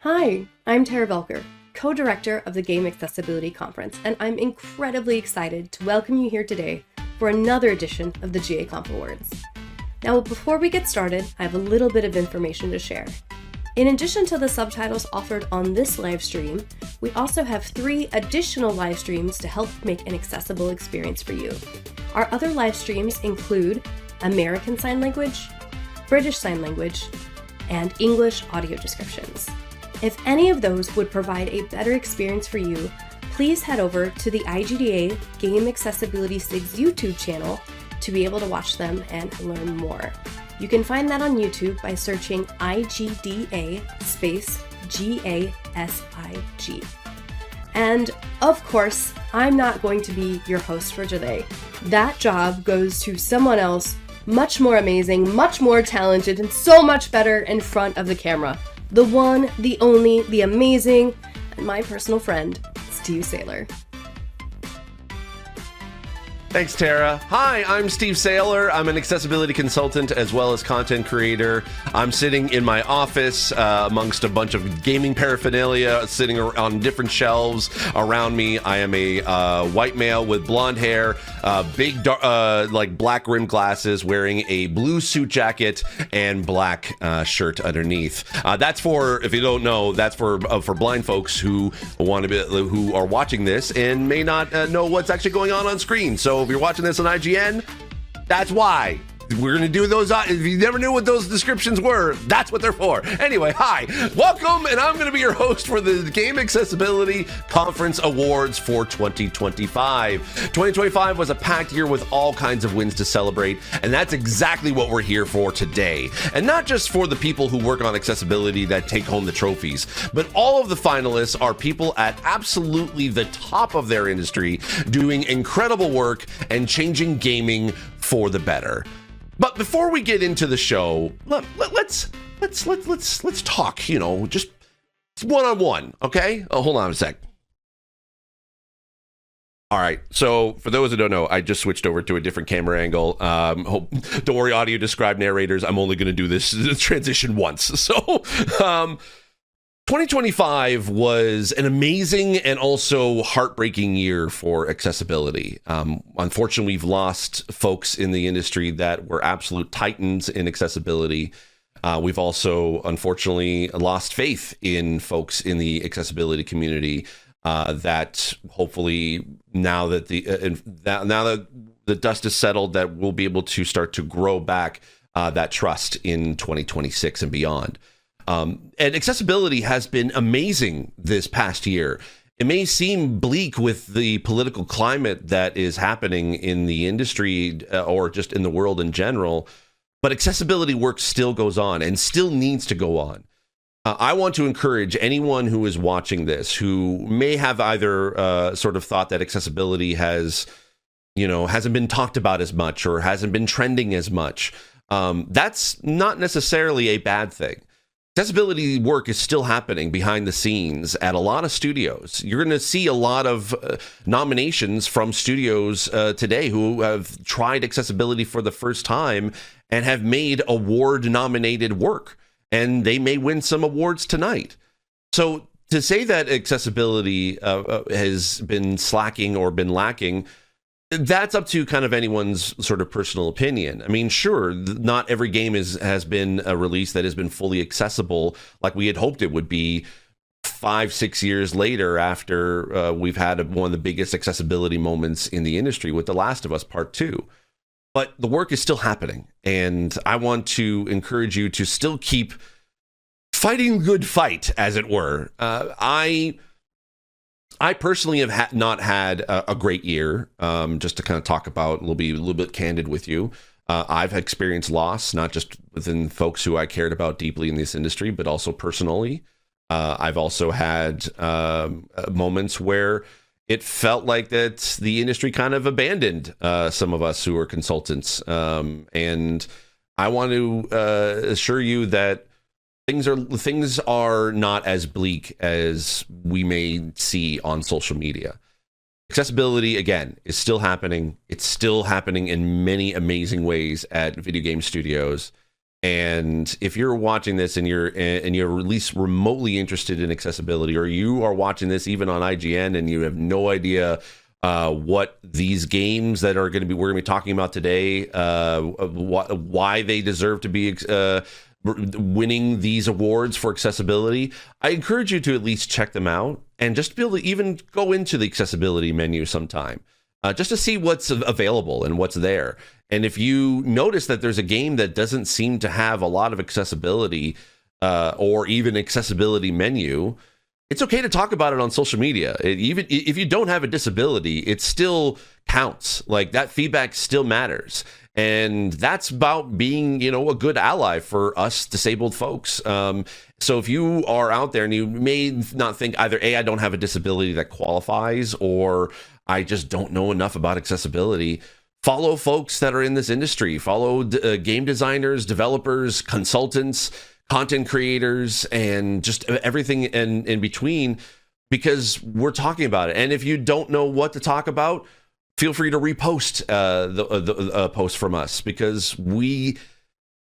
Hi, I'm Tara Velker, co-director of the Game Accessibility Conference, and I'm incredibly excited to welcome you here today for another edition of the GAConf Awards. Now, before we get started, I have a little bit of information to share. In addition to the subtitles offered on this live stream, we also have 3 additional live streams to help make an accessible experience for you. Our other live streams include American Sign Language, British Sign Language, and English audio descriptions. If any of those would provide a better experience for you, please head over to the IGDA Game Accessibility SIG's YouTube channel to be able to watch them and learn more. You can find that on YouTube by searching IGDA space GASIG. And of course, I'm not going to be your host for today. That job goes to someone else much more amazing, much more talented, and so much better in front of the camera. The one, the only, the amazing, and my personal friend, Steve Saylor. Thanks, Tara. Hi, I'm Steve Saylor. I'm an accessibility consultant as well as content creator. I'm sitting in my office amongst a bunch of gaming paraphernalia sitting on different shelves around me. I am a white male with blonde hair, big like black rimmed glasses, wearing a blue suit jacket and black shirt underneath. That's for, if you don't know, that's for blind folks who who are watching this and may not know what's actually going on screen. So if you're watching this on IGN, that's why. We're going to do those. If you never knew what those descriptions were, that's what they're for. Anyway, hi, welcome, and I'm going to be your host for the Game Accessibility Conference Awards for 2025. 2025 was a packed year with all kinds of wins to celebrate, and that's exactly what we're here for today. And not just for the people who work on accessibility that take home the trophies, but all of the finalists are people at absolutely the top of their industry, doing incredible work and changing gaming for the better. But before we get into the show, let's talk, you know, just one-on-one, okay? Oh, hold on a sec. All right, so for those who don't know, I just switched over to a different camera angle. Don't worry, audio described narrators, I'm only going to do this transition once. So, 2025 was an amazing and also heartbreaking year for accessibility. Unfortunately, we've lost folks in the industry that were absolute titans in accessibility. We've also, unfortunately, lost faith in folks in the accessibility community that hopefully now that the dust is settled, that we'll be able to start to grow back that trust in 2026 and beyond. And accessibility has been amazing this past year. It may seem bleak with the political climate that is happening in the industry or just in the world in general, but accessibility work still goes on and still needs to go on. I want to encourage anyone who is watching this who may have either sort of thought that accessibility hasn't been talked about as much or hasn't been trending as much. That's not necessarily a bad thing. Accessibility work is still happening behind the scenes at a lot of studios. You're going to see a lot of nominations from studios today who have tried accessibility for the first time and have made award-nominated work, and they may win some awards tonight. So to say that accessibility has been slacking or been lacking, that's up to kind of anyone's sort of personal opinion. I mean, sure, not every game has been a release that has been fully accessible like we had hoped it would be 5-6 years later after we've had one of the biggest accessibility moments in the industry with The Last of Us Part 2. But the work is still happening, and I want to encourage you to still keep fighting the good fight, as it were. I personally have not had a great year. Just to kind of talk about, be a little bit candid with you. I've experienced loss, not just within folks who I cared about deeply in this industry, but also personally. I've also had moments where it felt like that the industry kind of abandoned some of us who are consultants. And I want to assure you that things are not as bleak as we may see on social media. Accessibility, again, is still happening. It's still happening in many amazing ways at video game studios. And if you're watching this and you're at least remotely interested in accessibility, or you are watching this even on IGN and you have no idea what these games that we're going to be talking about today, why they deserve to be winning these awards for accessibility, I encourage you to at least check them out and just be able to even go into the accessibility menu sometime, just to see what's available and what's there. And if you notice that there's a game that doesn't seem to have a lot of accessibility or even accessibility menu, it's okay to talk about it on social media. Even if you don't have a disability, it still counts. Like, that feedback still matters. And that's about being, a good ally for us disabled folks. So if you are out there and you may not think either, A, I don't have a disability that qualifies, or I just don't know enough about accessibility, follow folks that are in this industry. Follow game designers, developers, consultants, content creators, and just everything in between, because we're talking about it. And if you don't know what to talk about, feel free to repost the post from us, because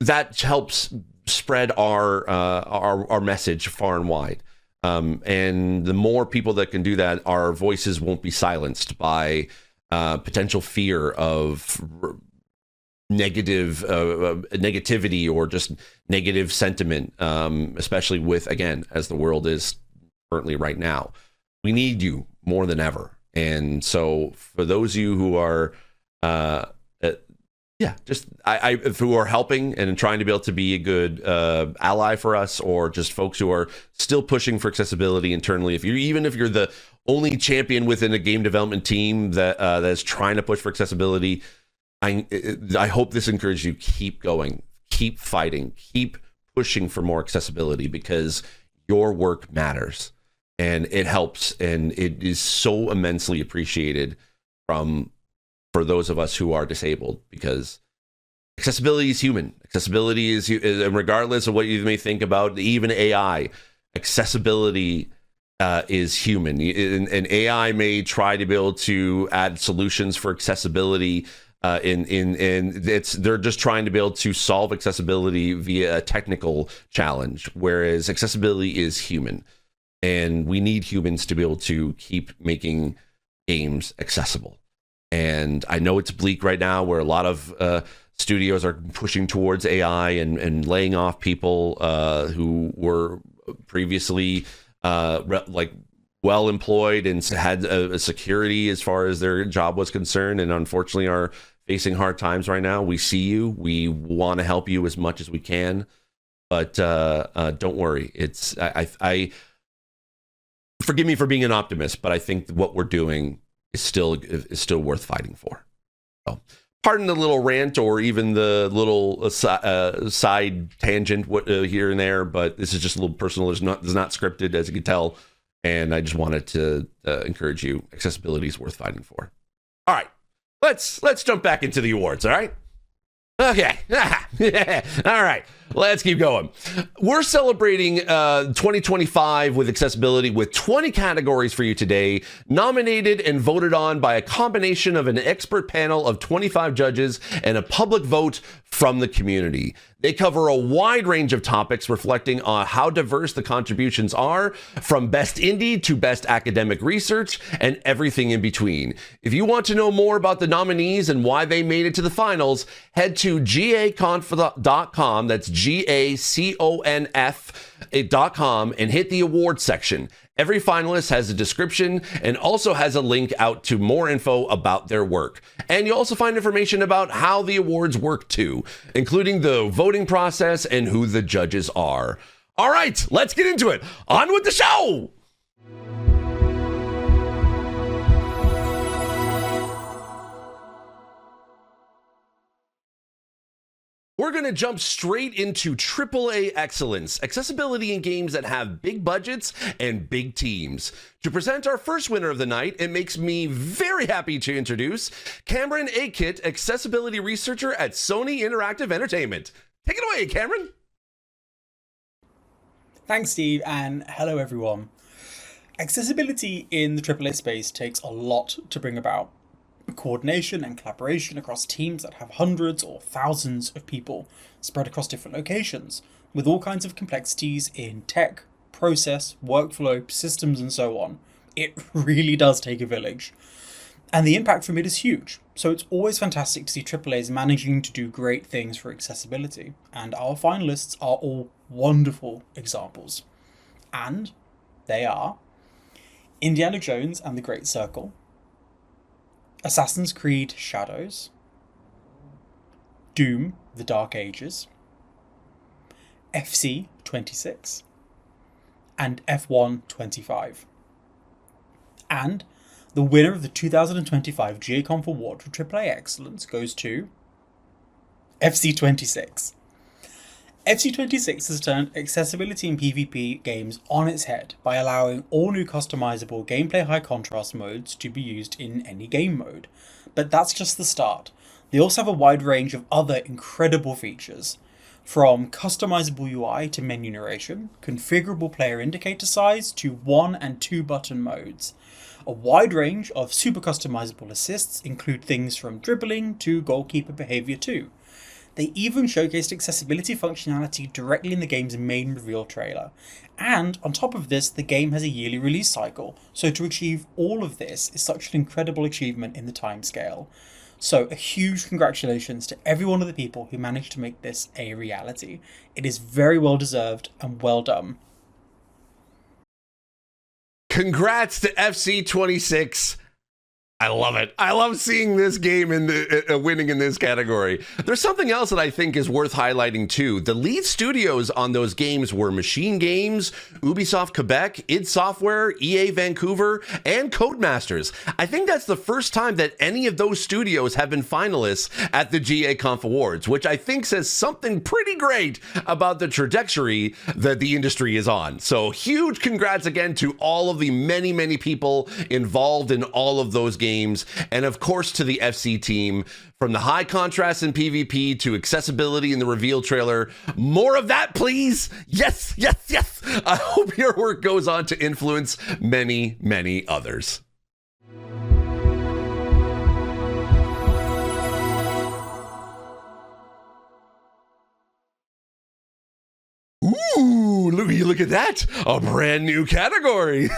that helps spread our message far and wide. And the more people that can do that, our voices won't be silenced by potential fear of negativity or just negative sentiment, especially with, again, as the world is currently right now. We need you more than ever. And so for those of you who are who are helping and trying to be able to be a good ally for us, or just folks who are still pushing for accessibility internally, if you're the only champion within a game development team that is trying to push for accessibility, I hope this encourages you. Keep going, keep fighting, keep pushing for more accessibility, because your work matters and it helps, and it is so immensely appreciated for those of us who are disabled, because accessibility is human. Accessibility is, and regardless of what you may think about even AI, accessibility is human. And AI may try to be able to add solutions for accessibility. They're just trying to be able to solve accessibility via a technical challenge, whereas accessibility is human, and we need humans to be able to keep making games accessible. And I know it's bleak right now, where a lot of studios are pushing towards AI and laying off people who were previously well employed and had a security as far as their job was concerned, and unfortunately are facing hard times right now. We see you. We want to help you as much as we can, but don't worry. I forgive me for being an optimist, but I think what we're doing is still worth fighting for. So, pardon the little rant or even the little side tangent here and there, but this is just a little personal. It's not scripted, as you can tell, and I just wanted to encourage you. Accessibility is worth fighting for. All right, let's jump back into the awards. All right. Okay. All right. Let's keep going. We're celebrating 2025 with accessibility with 20 categories for you today, nominated and voted on by a combination of an expert panel of 25 judges and a public vote from the community. They cover a wide range of topics reflecting on how diverse the contributions are, from best indie to best academic research and everything in between. If you want to know more about the nominees and why they made it to the finals, head to GAConf.com. That's GAConf.com and hit the awards section. Every finalist has a description and also has a link out to more info about their work. And you'll also find information about how the awards work too, including the voting process and who the judges are. All right, let's get into it. On with the show! We're going to jump straight into AAA excellence, accessibility in games that have big budgets and big teams. To present our first winner of the night, it makes me very happy to introduce Cameron Akit, accessibility researcher at Sony Interactive Entertainment. Take it away, Cameron. Thanks, Steve, and hello, everyone. Accessibility in the AAA space takes a lot to bring about. coordination and collaboration across teams that have hundreds or thousands of people spread across different locations, with all kinds of complexities in tech, process, workflow, systems, and so on. It really does take a village. And the impact from it is huge. So it's always fantastic to see AAAs managing to do great things for accessibility. And our finalists are all wonderful examples. And they are Indiana Jones and the Great Circle, Assassin's Creed Shadows, Doom: The Dark Ages, FC 26, and F1 25. And the winner of the 2025 GAConf Award for AAA Excellence goes to FC 26. FC 26 has turned accessibility in PvP games on its head by allowing all new customizable gameplay high contrast modes to be used in any game mode. But that's just the start. They also have a wide range of other incredible features, from customizable UI to menu narration, configurable player indicator size to 1 and 2 button modes. A wide range of super customizable assists include things from dribbling to goalkeeper behavior too. They even showcased accessibility functionality directly in the game's main reveal trailer. And on top of this, the game has a yearly release cycle, so to achieve all of this is such an incredible achievement in the timescale. So a huge congratulations to every one of the people who managed to make this a reality. It is very well deserved and well done. Congrats to FC26. I love it. I love seeing this game in the winning in this category. There's something else that I think is worth highlighting too. The lead studios on those games were Machine Games, Ubisoft Quebec, id Software, EA Vancouver, and Codemasters. I think that's the first time that any of those studios have been finalists at the GAConf Awards, which I think says something pretty great about the trajectory that the industry is on. So huge congrats again to all of the many, many people involved in all of those games. And of course to the FC team, from the high contrast in PvP to accessibility in the reveal trailer. More of that, please. Yes, yes, yes. I hope your work goes on to influence many, many others. Ooh, look at that. A brand new category.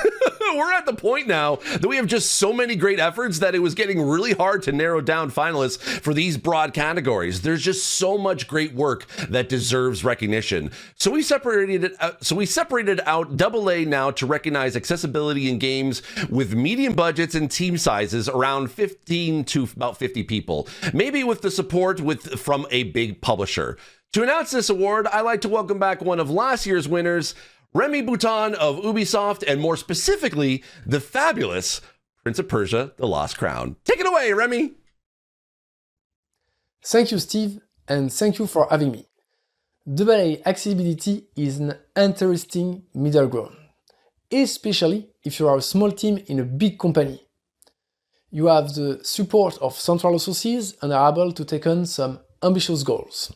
We're at the point now that we have just so many great efforts that it was getting really hard to narrow down finalists for these broad categories. There's just so much great work that deserves recognition. So we separated out AA now to recognize accessibility in games with medium budgets and team sizes around 15 to about 50 people, maybe with the support from a big publisher. To announce this award, I'd like to welcome back one of last year's winners, Remy Bouton of Ubisoft, and more specifically, the fabulous Prince of Persia: The Lost Crown. Take it away, Remy! Thank you, Steve, and thank you for having me. AA accessibility is an interesting middle ground, especially if you are a small team in a big company. You have the support of central resources and are able to take on some ambitious goals.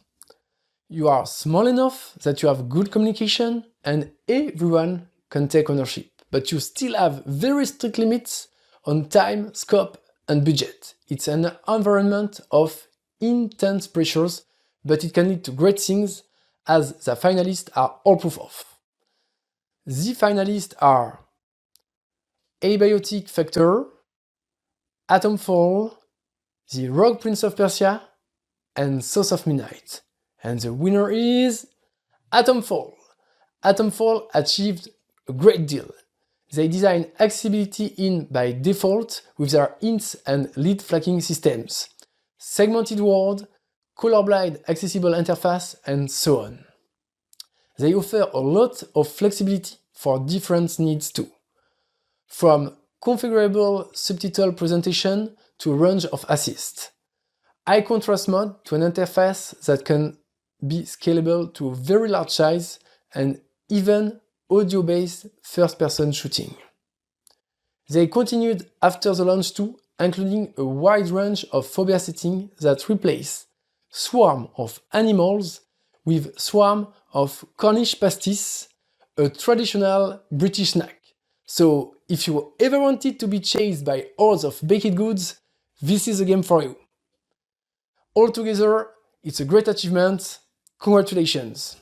You are small enough that you have good communication and everyone can take ownership, but you still have very strict limits on time, scope, and budget. It's an environment of intense pressures, but it can lead to great things, as the finalists are all proof of. The finalists are Abiotic Factor, Atomfall, The Rogue Prince of Persia, and South of Midnight. And the winner is Atomfall. Atomfall achieved a great deal. They designed accessibility in by default with their hints and lead flagging systems, segmented world, colorblind accessible interface, and so on. They offer a lot of flexibility for different needs too, from configurable subtitle presentation to a range of assists, high contrast mode to an interface that can be scalable to a very large size, and even audio-based first-person shooting. They continued after the launch too, including a wide range of phobia settings that replace Swarm of Animals with Swarm of Cornish Pasties, a traditional British snack. So if you ever wanted to be chased by hordes of baked goods, this is a game for you. Altogether, it's a great achievement. Congratulations.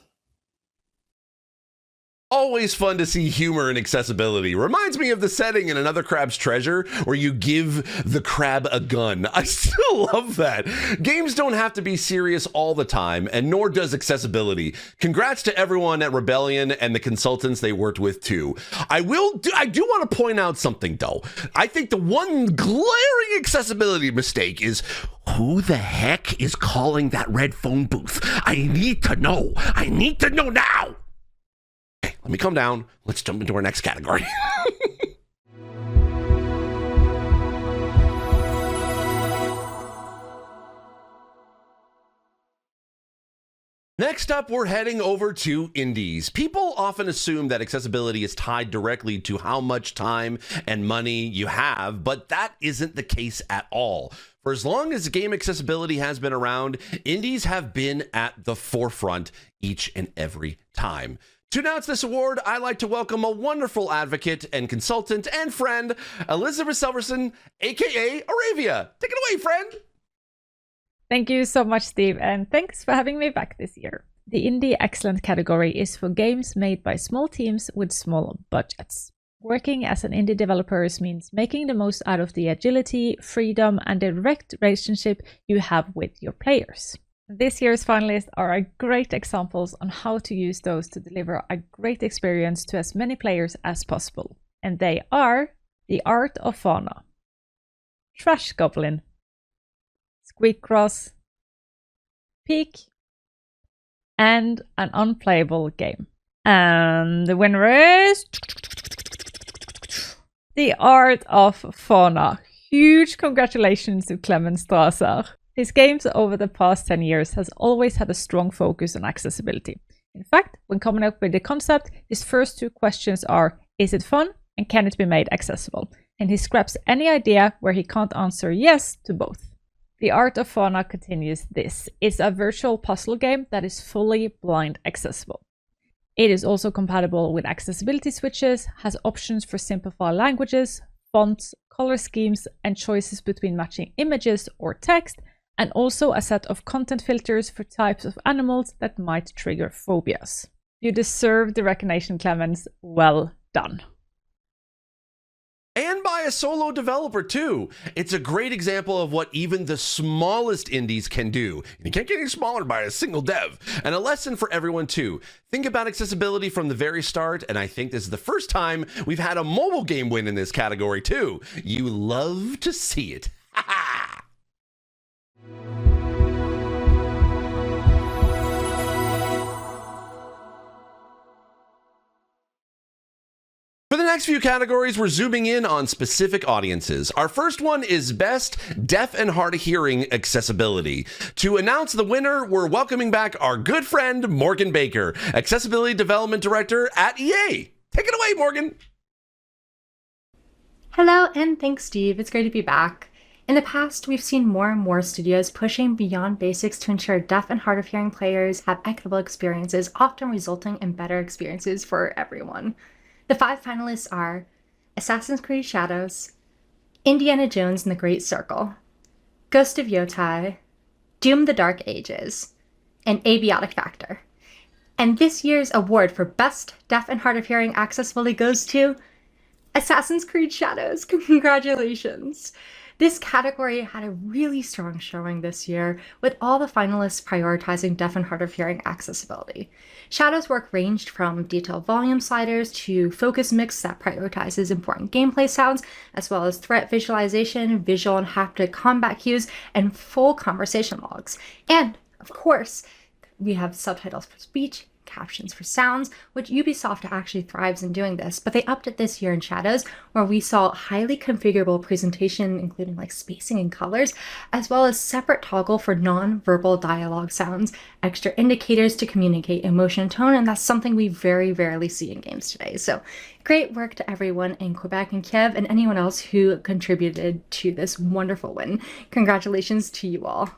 Always fun to see humor in accessibility. Reminds me of the setting in Another Crab's Treasure where you give the crab a gun. I still love that. Games don't have to be serious all the time, and nor does accessibility. Congrats to everyone at Rebellion and the consultants they worked with too. I do want to point out something though. I think the one glaring accessibility mistake is who the heck is calling that red phone booth? I need to know. I need to know now. Okay, let me calm down. Let's jump into our next category. Next up, we're heading over to indies. People often assume that accessibility is tied directly to how much time and money you have, but that isn't the case at all. For as long as game accessibility has been around, indies have been at the forefront each and every time. To announce this award, I'd like to welcome a wonderful advocate and consultant and friend, Elizabeth Silverson, aka Aravia. Take it away, friend. Thank you so much, Steve, and thanks for having me back this year. The Indie Excellent category is for games made by small teams with small budgets. Working as an indie developer means making the most out of the agility, freedom, and direct relationship you have with your players. This year's finalists are great examples on how to use those to deliver a great experience to as many players as possible. And they are The Art of Fauna, Trash Goblin, Squeak Cross, Peak, and An Unplayable Game. And the winner is The Art of Fauna. Huge congratulations to Clemens Strasser. His games over the past 10 years has always had a strong focus on accessibility. In fact, when coming up with the concept, his first two questions are, is it fun and can it be made accessible? And he scraps any idea where he can't answer yes to both. The Art of Fauna continues this. It's a virtual puzzle game that is fully blind accessible. It is also compatible with accessibility switches, has options for simplified languages, fonts, color schemes, and choices between matching images or text, and also a set of content filters for types of animals that might trigger phobias. You deserve the recognition, Clemens. Well done. And by a solo developer too. It's a great example of what even the smallest indies can do. And you can't get any smaller by a single dev. And a lesson for everyone too. Think about accessibility from the very start, and I think this is the first time we've had a mobile game win in this category too. You love to see it. Ha ha! For the next few categories, we're zooming in on specific audiences. Our first one is Best Deaf and Hard of Hearing Accessibility. To announce the winner, we're welcoming back our good friend, Morgan Baker, Accessibility Development Director at EA. Take it away, Morgan. Hello, and thanks, Steve. It's great to be back. In the past, we've seen more and more studios pushing beyond basics to ensure deaf and hard of hearing players have equitable experiences, often resulting in better experiences for everyone. The 5 finalists are Assassin's Creed Shadows, Indiana Jones and the Great Circle, Ghost of Yotai, Doom the Dark Ages, and Abiotic Factor. And this year's award for Best Deaf and Hard of Hearing Accessibility goes to Assassin's Creed Shadows. Congratulations! This category had a really strong showing this year, with all the finalists prioritizing deaf and hard of hearing accessibility. Shadow's work ranged from detailed volume sliders to focus mix that prioritizes important gameplay sounds, as well as threat visualization, visual and haptic combat cues, and full conversation logs. And, of course, we have subtitles for speech, captions for sounds, which Ubisoft actually thrives in doing this, but they upped it this year in Shadows, where we saw highly configurable presentation, including like spacing and colors, as well as separate toggle for non-verbal dialogue sounds, extra indicators to communicate emotion and tone, and that's something we very rarely see in games today. So great work to everyone in Quebec and Kiev and anyone else who contributed to this wonderful win. Congratulations to you all.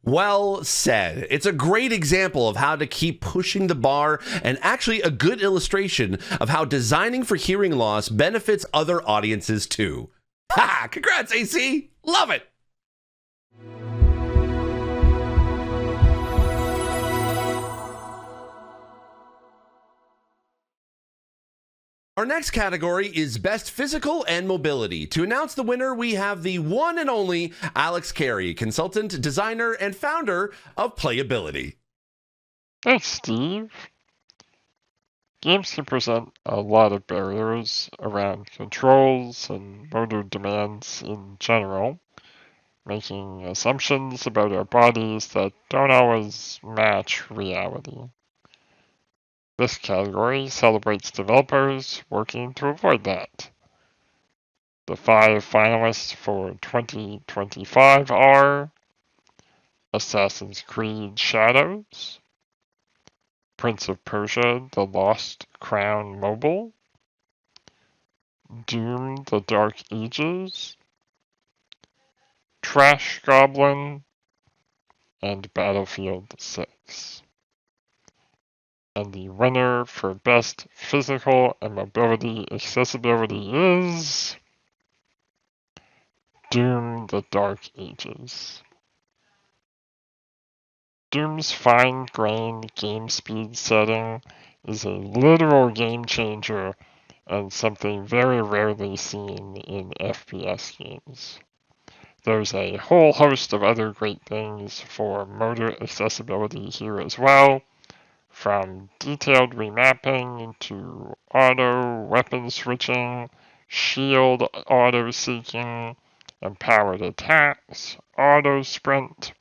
Well said. It's a great example of how to keep pushing the bar and actually a good illustration of how designing for hearing loss benefits other audiences too. Ha! Congrats, AC! Love it! Our next category is Best Physical and Mobility. To announce the winner, we have the one and only Alex Carey, consultant, designer, and founder of Playability. Thanks, Steve. Games can present a lot of barriers around controls and motor demands in general, making assumptions about our bodies that don't always match reality. This category celebrates developers working to avoid that. The 5 finalists for 2025 are Assassin's Creed Shadows, Prince of Persia: The Lost Crown Mobile, Doom: The Dark Ages, Trash Goblin, and Battlefield 6. And the winner for Best Physical and Mobility Accessibility is Doom: The Dark Ages. Doom's fine-grained game speed setting is a literal game changer and something very rarely seen in FPS games. There's a whole host of other great things for motor accessibility here as well, from detailed remapping to auto weapon switching, shield auto-seeking, empowered attacks, auto-sprint,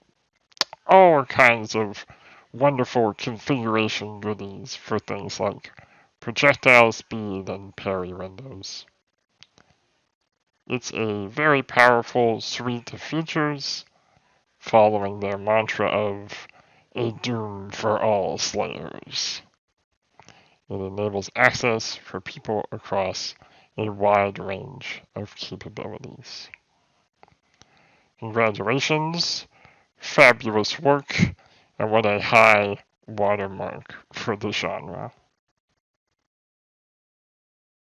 all kinds of wonderful configuration goodies for things like projectile speed and parry windows. It's a very powerful suite of features, following their mantra of a doom for all slayers. It enables access for people across a wide range of capabilities. Congratulations, fabulous work, and what a high watermark for the genre.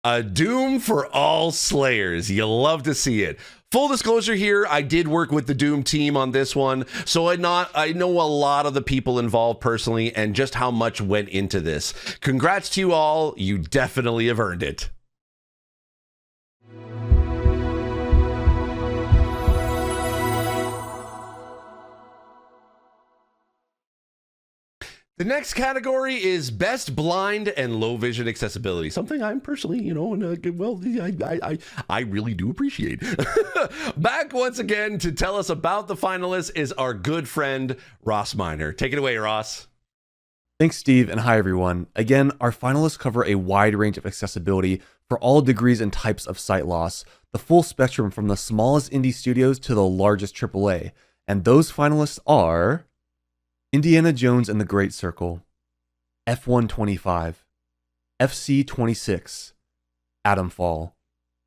A doom for all slayers. You love to see it. Full disclosure here, I did work with the Doom team on this one, so I know a lot of the people involved personally and just how much went into this. Congrats to you all. You definitely have earned it. The next category is Best Blind and Low Vision Accessibility. Something I'm personally, I really do appreciate. Back once again to tell us about the finalists is our good friend, Ross Miner. Take it away, Ross. Thanks, Steve, and hi, everyone. Again, our finalists cover a wide range of accessibility for all degrees and types of sight loss, the full spectrum from the smallest indie studios to the largest AAA. And those finalists are Indiana Jones and the Great Circle, F125, FC26, Atomfall,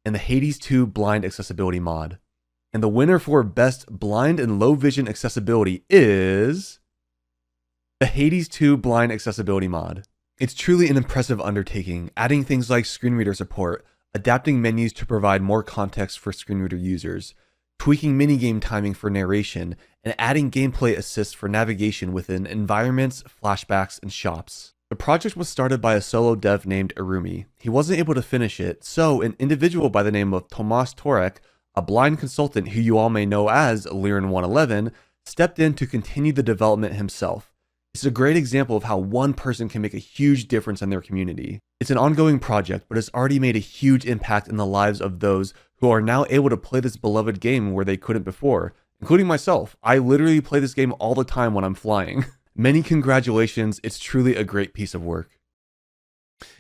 and the Hades 2 Blind Accessibility mod. And the winner for Best Blind and Low Vision Accessibility is the Hades 2 Blind Accessibility mod. It's truly an impressive undertaking, adding things like screen reader support, adapting menus to provide more context for screen reader users, tweaking minigame timing for narration, and adding gameplay assists for navigation within environments, flashbacks, and shops. The project was started by a solo dev named Irumi. He wasn't able to finish it, so an individual by the name of Tomas Torek, a blind consultant who you all may know as Liren111, stepped in to continue the development himself. It's a great example of how one person can make a huge difference in their community. It's an ongoing project, but it's already made a huge impact in the lives of those who are now able to play this beloved game where they couldn't before, including myself. I literally play this game all the time when I'm flying. Many congratulations, it's truly a great piece of work.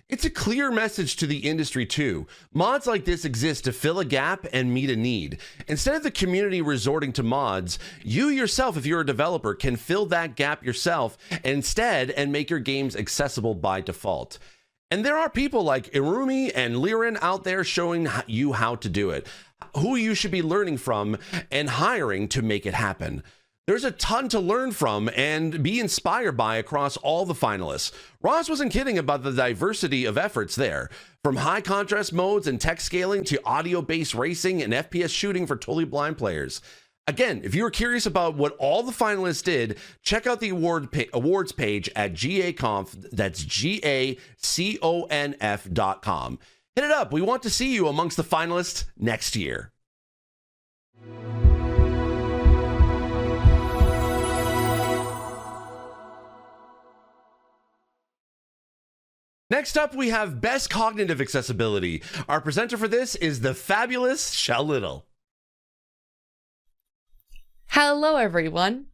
It's a clear message to the industry too. Mods like this exist to fill a gap and meet a need. Instead of the community resorting to mods, you yourself, if you're a developer, can fill that gap yourself instead and make your games accessible by default. And there are people like Irumi and Liren out there showing you how to do it, who you should be learning from and hiring to make it happen. There's a ton to learn from and be inspired by across all the finalists. Ross wasn't kidding about the diversity of efforts there. From high contrast modes and text scaling to audio-based racing and FPS shooting for totally blind players. Again, if you were curious about what all the finalists did, check out the awards page at GAConf. That's GAConf.com. Hit it up. We want to see you amongst the finalists next year. Next up, we have Best Cognitive Accessibility. Our presenter for this is the fabulous Shell Little. Hello, everyone.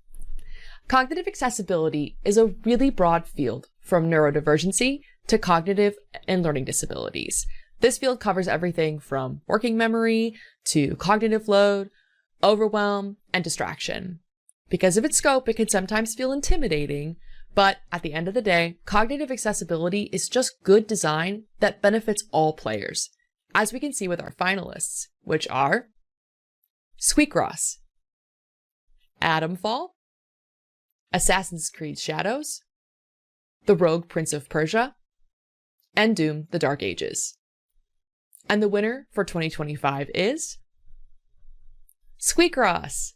Cognitive accessibility is a really broad field, from neurodivergency to cognitive and learning disabilities. This field covers everything from working memory to cognitive load, overwhelm, and distraction. Because of its scope, it can sometimes feel intimidating, but at the end of the day, cognitive accessibility is just good design that benefits all players, as we can see with our finalists, which are Squeakross, Atomfall, Assassin's Creed Shadows, The Rogue Prince of Persia, and Doom: The Dark Ages. And the winner for 2025 is Squeakross.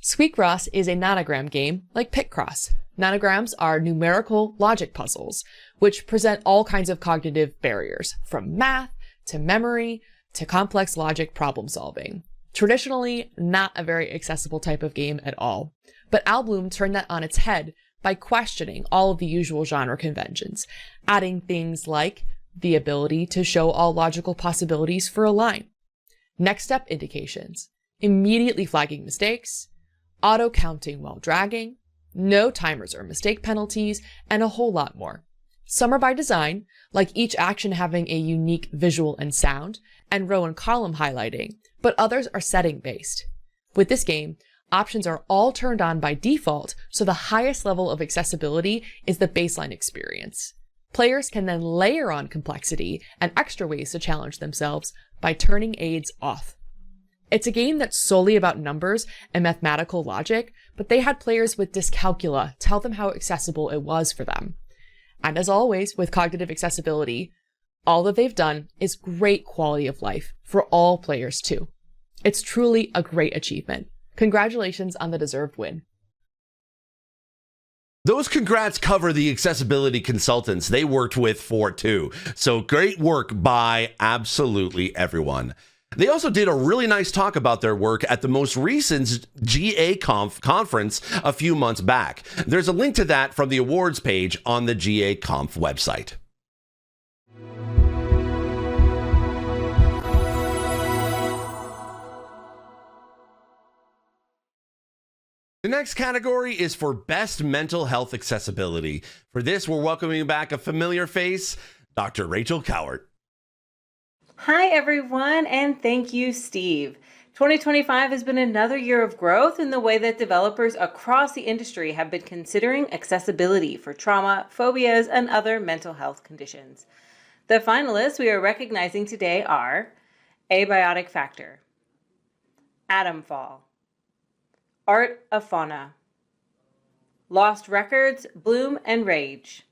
Squeakross is a nonogram game like Picross. Nanograms are numerical logic puzzles, which present all kinds of cognitive barriers, from math to memory to complex logic problem solving. Traditionally, not a very accessible type of game at all, but Albloom turned that on its head by questioning all of the usual genre conventions, adding things like the ability to show all logical possibilities for a line, next step indications, immediately flagging mistakes, auto counting while dragging, no timers or mistake penalties, and a whole lot more. Some are by design, like each action having a unique visual and sound, and row and column highlighting, but others are setting based. With this game, options are all turned on by default, so the highest level of accessibility is the baseline experience. Players can then layer on complexity and extra ways to challenge themselves by turning aids off. It's a game that's solely about numbers and mathematical logic, but they had players with dyscalculia tell them how accessible it was for them. And as always, with cognitive accessibility, all that they've done is great quality of life for all players too. It's truly a great achievement. Congratulations on the deserved win. Those congrats cover the accessibility consultants they worked with for too. So great work by absolutely everyone. They also did a really nice talk about their work at the most recent GAConf conference a few months back. There's a link to that from the awards page on the GAConf website. The next category is for Best Mental Health Accessibility. For this, we're welcoming back a familiar face, Dr. Rachel Cowart. Hi, everyone, and thank you, Steve. 2025 has been another year of growth in the way that developers across the industry have been considering accessibility for trauma, phobias, and other mental health conditions. The finalists we are recognizing today are Abiotic Factor, Atomfall, Art of Fauna, Lost Records, Bloom and Rage,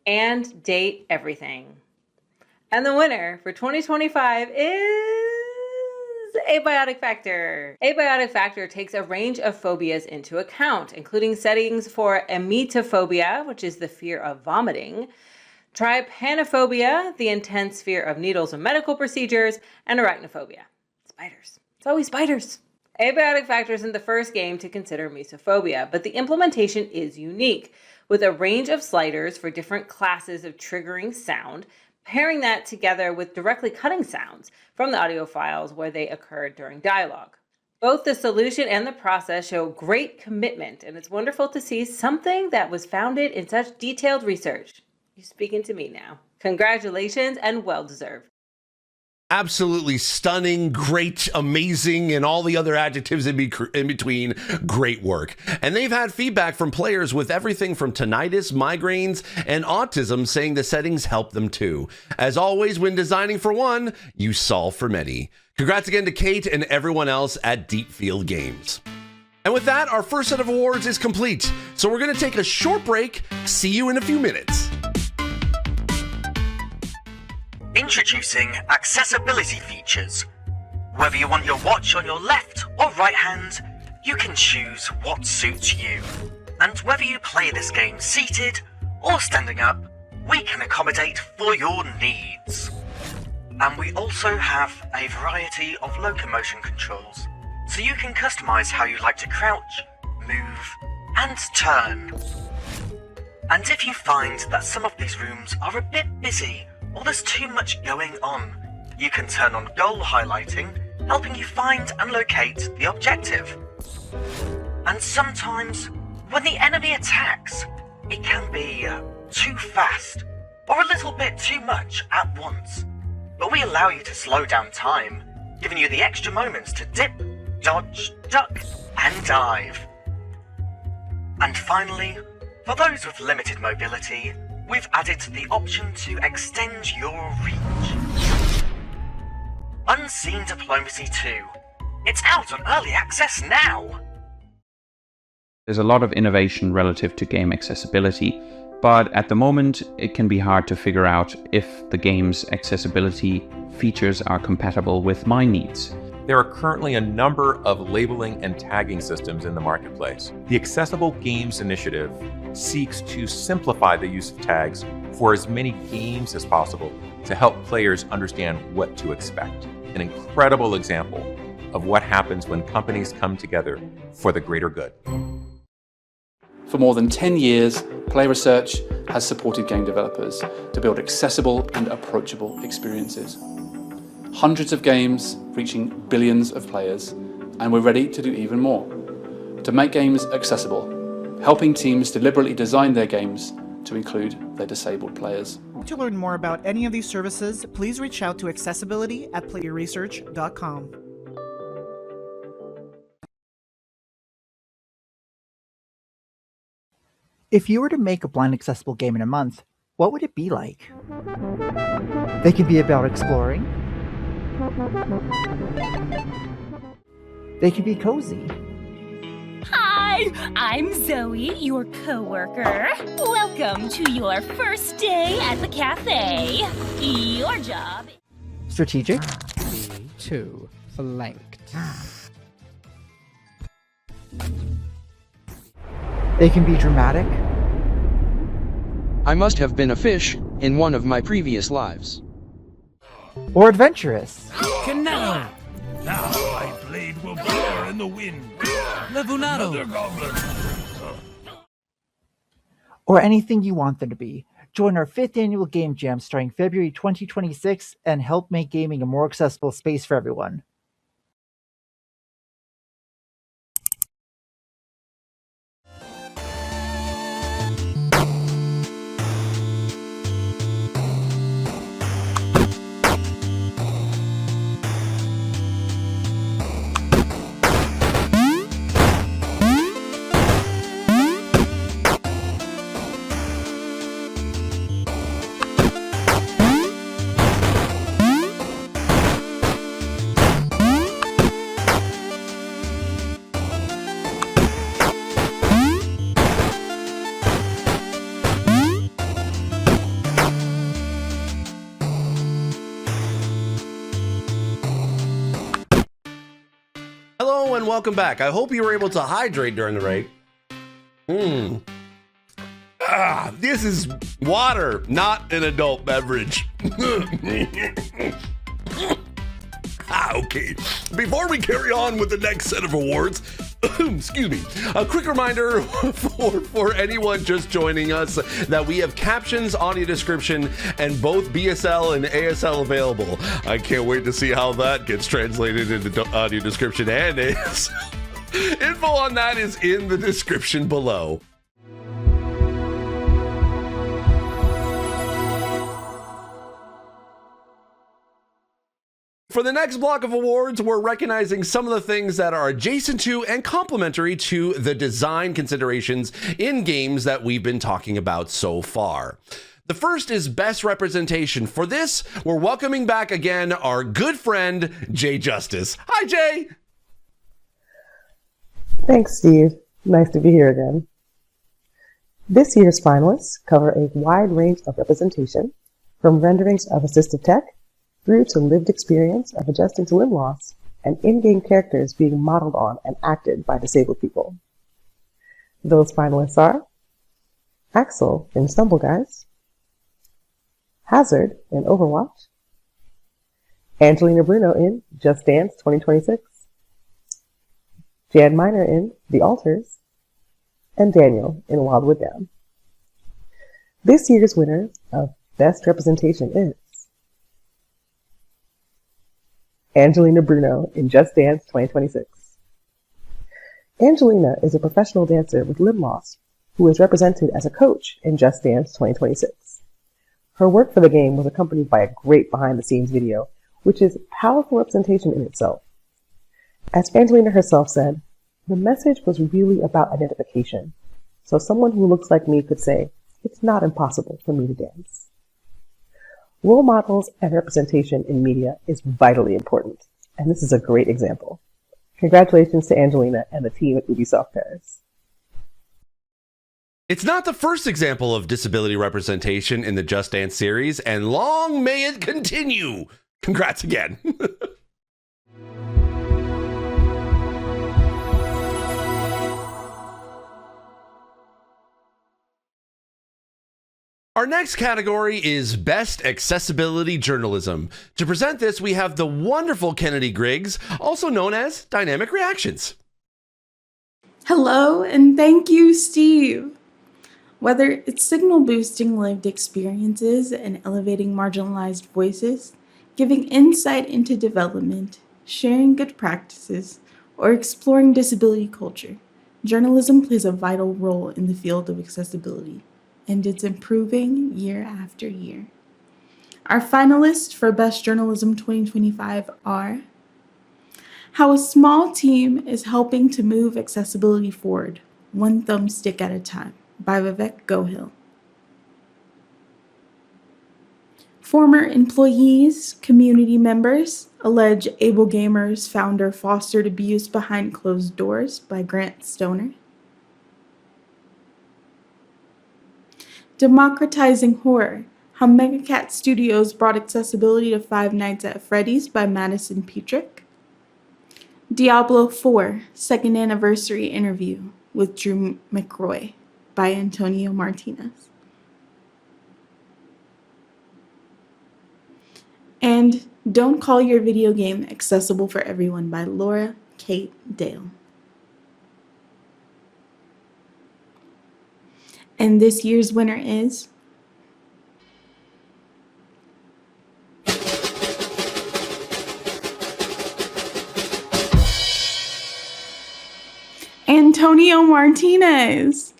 and Date Everything. And the winner for 2025 is Abiotic Factor. Abiotic Factor takes a range of phobias into account, including settings for emetophobia, which is the fear of vomiting, trypanophobia, the intense fear of needles and medical procedures, and arachnophobia. Spiders. It's always spiders. Abiotic Factor isn't the first game to consider mesophobia, but the implementation is unique, with a range of sliders for different classes of triggering sound, pairing that together with directly cutting sounds from the audio files where they occurred during dialogue. Both the solution and the process show great commitment, and it's wonderful to see something that was founded in such detailed research. You're speaking to me now. Congratulations and well-deserved. Absolutely stunning, great, amazing, and all the other adjectives in between. Great work. And they've had feedback from players with everything from tinnitus, migraines, and autism saying the settings help them too. As always, when designing for one, you solve for many. Congrats again to Kate and everyone else at Deep Field Games. And with that, our first set of awards is complete. So we're going to take a short break. See you in a few minutes. Introducing accessibility features. Whether you want your watch on your left or right hand, you can choose what suits you. And whether you play this game seated or standing up, we can accommodate for your needs. And we also have a variety of locomotion controls, so you can customize how you like to crouch, move, and turn. And if you find that some of these rooms are a bit busy or there's too much going on, you can turn on goal highlighting, helping you find and locate the objective. And sometimes, when the enemy attacks, it can be too fast or a little bit too much at once. But we allow you to slow down time, giving you the extra moments to dip, dodge, duck, and dive. And finally, for those with limited mobility, we've added the option to extend your reach. Unseen Diplomacy 2. It's out on early access now! There's a lot of innovation relative to game accessibility, but at the moment it can be hard to figure out if the game's accessibility features are compatible with my needs. There are currently a number of labeling and tagging systems in the marketplace. The Accessible Games Initiative seeks to simplify the use of tags for as many games as possible to help players understand what to expect. An incredible example of what happens when companies come together for the greater good. For more than 10 years, Play Research has supported game developers to build accessible and approachable experiences. Hundreds of games reaching billions of players, and we're ready to do even more. To make games accessible, helping teams deliberately design their games to include their disabled players. To learn more about any of these services, please reach out to accessibility@playresearch.com. If you were to make a blind accessible game in a month, what would it be like? They can be about exploring. They can be cozy. Hi, I'm Zoe, your coworker. Welcome to your first day at the cafe. Your job... Strategic. B2 flanked. They can be dramatic. I must have been a fish in one of my previous lives. Or adventurous. Canal! Now my blade will blur in the wind. Levunato! Another goblin! Or anything you want them to be. Join our 5th annual Game Jam starting February 2026 and help make gaming a more accessible space for everyone. Hello and welcome back. I hope you were able to hydrate during the break. This is water, not an adult beverage. Okay. Before we carry on with the next set of awards, excuse me, a quick reminder for anyone just joining us that we have Captions, audio description, and both BSL and ASL available. I can't wait to see how that gets translated into audio description and ASL. Info on that is in the description below. For the next block of awards, we're recognizing some of the things that are adjacent to and complementary to the design considerations in games that we've been talking about so far. The first is best representation. For this, we're welcoming back again our good friend, Jay Justice. Hi, Jay. Thanks, Steve. Nice to be here again. This year's finalists cover a wide range of representation, from renderings of assistive tech through to lived experience of adjusting to limb loss and in-game characters being modeled on and acted by disabled people. Those finalists are Axel in Stumble Guys, Hazard in Overwatch, Angelina Bruno in Just Dance 2026, Jan Miner in The Alters, and Daniel in Wildwood Down. This year's winner of Best Representation is Angelina Bruno in Just Dance 2026. Angelina is a professional dancer with limb loss who is represented as a coach in Just Dance 2026. Her work for the game was accompanied by a great behind-the-scenes video, which is powerful representation in itself. As Angelina herself said, the message was really about identification, so someone who looks like me could say, it's not impossible for me to dance. Role models and representation in media is vitally important, and this is a great example. Congratulations to Angelina and the team at Ubisoft Paris. It's not the first example of disability representation in the Just Dance series, and long may it continue. Congrats again. Our next category is Best Accessibility Journalism. To present this, we have the wonderful Kennedy Griggs, also known as Dynamic Reactions. Hello, and thank you, Steve. Whether it's signal boosting lived experiences and elevating marginalized voices, giving insight into development, sharing good practices, or exploring disability culture, journalism plays a vital role in the field of accessibility, and it's improving year after year. Our finalists for Best Journalism 2025 are How a Small Team is Helping to Move Accessibility Forward, One Thumbstick at a Time, by Vivek Gohil. Former employees, community members, allege Able Gamers founder fostered abuse behind closed doors, by Grant Stoner. Democratizing Horror, How Megacat Studios Brought Accessibility to Five Nights at Freddy's, by Madison Petrick. Diablo 4, Second Anniversary Interview with Drew McRoy, by Antonio Martinez. And Don't Call Your Video Game Accessible for Everyone, by Laura Kate Dale. And this year's winner is Antonio Martinez.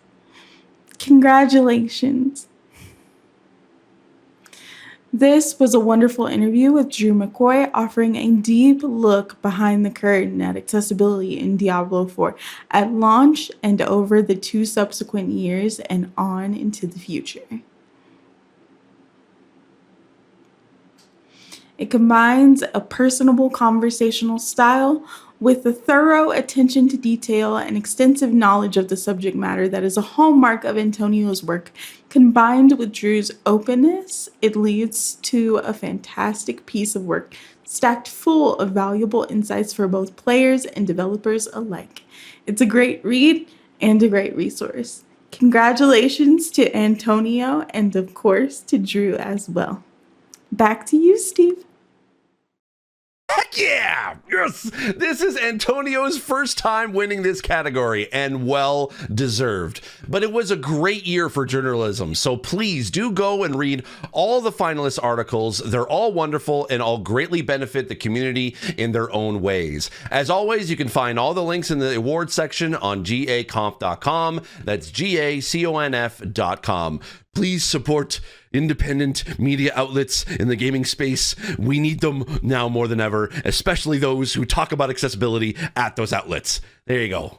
Congratulations. This was a wonderful interview with Drew McCoy, offering a deep look behind the curtain at accessibility in Diablo 4 at launch and over the 2 subsequent years and on into the future. It combines a personable conversational style with a thorough attention to detail and extensive knowledge of the subject matter that is a hallmark of Antonio's work. Combined with Drew's openness, it leads to a fantastic piece of work stacked full of valuable insights for both players and developers alike. It's a great read and a great resource. Congratulations to Antonio and, of course, to Drew as well. Back to you, Steve. Heck yeah! Yes! This is Antonio's first time winning this category, and well deserved. But it was a great year for journalism, so please do go and read all the finalist articles. They're all wonderful and all greatly benefit the community in their own ways. As always, you can find all the links in the awards section on GAConf.com. That's GAConf.com. Please support independent media outlets in the gaming space. We need them now more than ever, especially those who talk about accessibility at those outlets. There you go.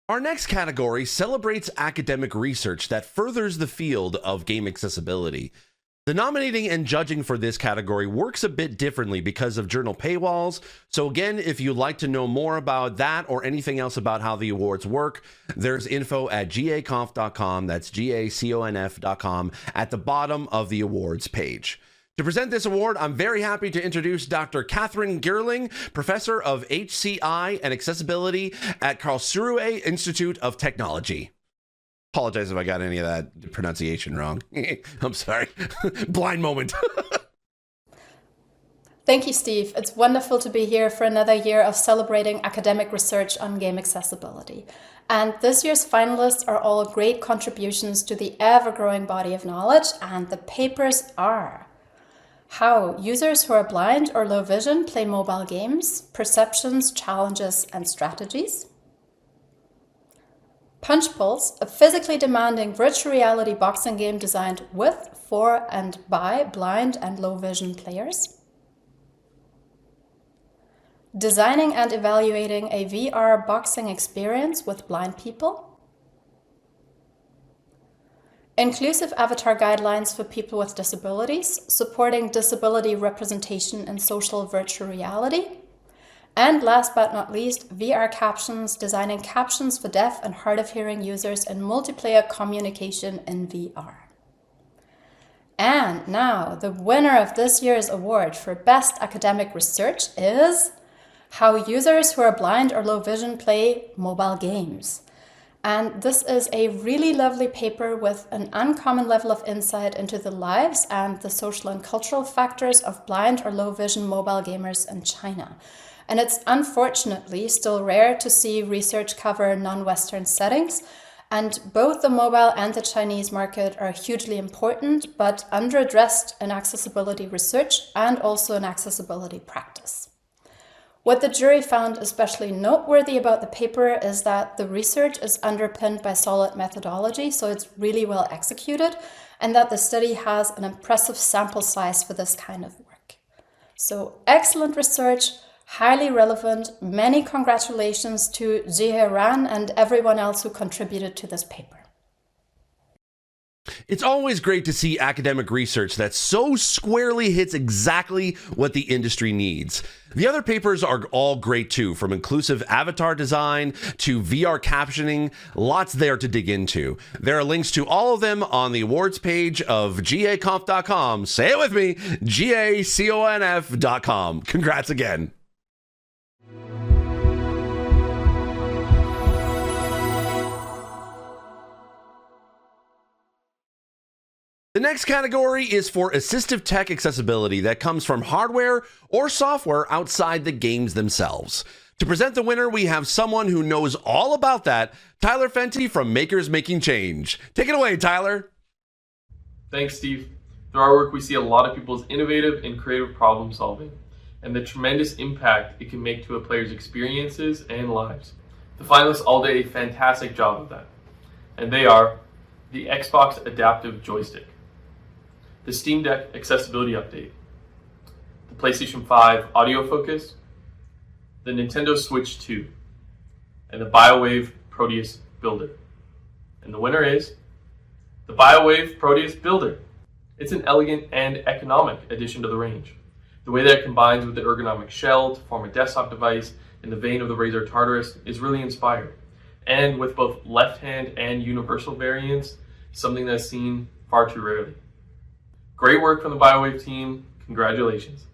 Our next category celebrates academic research that furthers the field of game accessibility. The nominating and judging for this category works a bit differently because of journal paywalls. So again, if you'd like to know more about that or anything else about how the awards work, there's info at GAConf.com. That's GAConf.com at the bottom of the awards page. To present this award, I'm very happy to introduce Dr. Catherine Girling, Professor of HCI and Accessibility at Karlsruhe Institute of Technology. Apologize if I got any of that pronunciation wrong. I'm sorry. Blind moment. Thank you, Steve. It's wonderful to be here for another year of celebrating academic research on game accessibility. And this year's finalists are all great contributions to the ever-growing body of knowledge, and the papers are: how users who are blind or low vision play mobile games, perceptions, challenges, and strategies. Punch Pulse, a physically demanding virtual reality boxing game designed with, for, and by blind and low vision players. Designing and evaluating a VR boxing experience with blind people. Inclusive avatar guidelines for people with disabilities, supporting disability representation in social virtual reality. And last but not least, VR Captions, designing captions for deaf and hard of hearing users in multiplayer communication in VR. And now, the winner of this year's award for Best Academic Research is how users who are blind or low vision play mobile games. And this is a really lovely paper with an uncommon level of insight into the lives and the social and cultural factors of blind or low vision mobile gamers in China. And it's unfortunately still rare to see research cover non-Western settings. And both the mobile and the Chinese market are hugely important, but underaddressed in accessibility research and also in accessibility practice. What the jury found especially noteworthy about the paper is that the research is underpinned by solid methodology, so it's really well executed, and that the study has an impressive sample size for this kind of work. So excellent research, highly relevant. Many congratulations to Jie Ran and everyone else who contributed to this paper. It's always great to see academic research that so squarely hits exactly what the industry needs. The other papers are all great too, from inclusive avatar design to VR captioning, lots there to dig into. There are links to all of them on the awards page of GAConf.com. Say it with me, GAConf.com. Congrats again. The next category is for assistive tech accessibility that comes from hardware or software outside the games themselves. To present the winner, we have someone who knows all about that, Tyler Fenty from Makers Making Change. Take it away, Tyler. Thanks, Steve. Through our work, we see a lot of people's innovative and creative problem solving, and the tremendous impact it can make to a player's experiences and lives. The finalists all did a fantastic job of that, and they are the Xbox Adaptive Joystick, the Steam Deck Accessibility Update, the PlayStation 5 Audio Focus, the Nintendo Switch 2, and the BioWave Proteus Builder. And the winner is the BioWave Proteus Builder. It's an elegant and economic addition to the range. The way that it combines with the ergonomic shell to form a desktop device in the vein of the Razer Tartarus is really inspired. And with both left-hand and universal variants, something that's seen far too rarely. Great work from the BioWave team. Congratulations.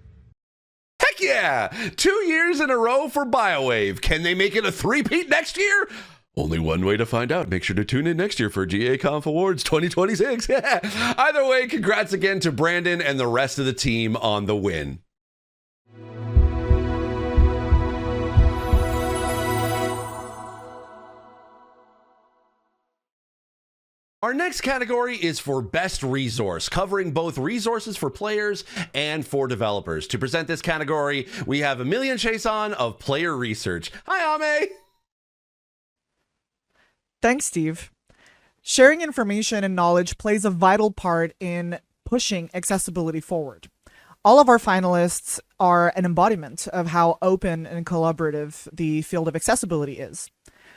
Heck yeah! 2 years in a row for BioWave. Can they make it a three-peat next year? Only one way to find out. Make sure to tune in next year for GAConf Awards 2026. Either way, congrats again to Brandon and the rest of the team on the win. Our next category is for Best Resource, covering both resources for players and for developers. To present this category, we have Emilian Chason of Player Research. Hi, Ame! Thanks, Steve. Sharing information and knowledge plays a vital part in pushing accessibility forward. All of our finalists are an embodiment of how open and collaborative the field of accessibility is.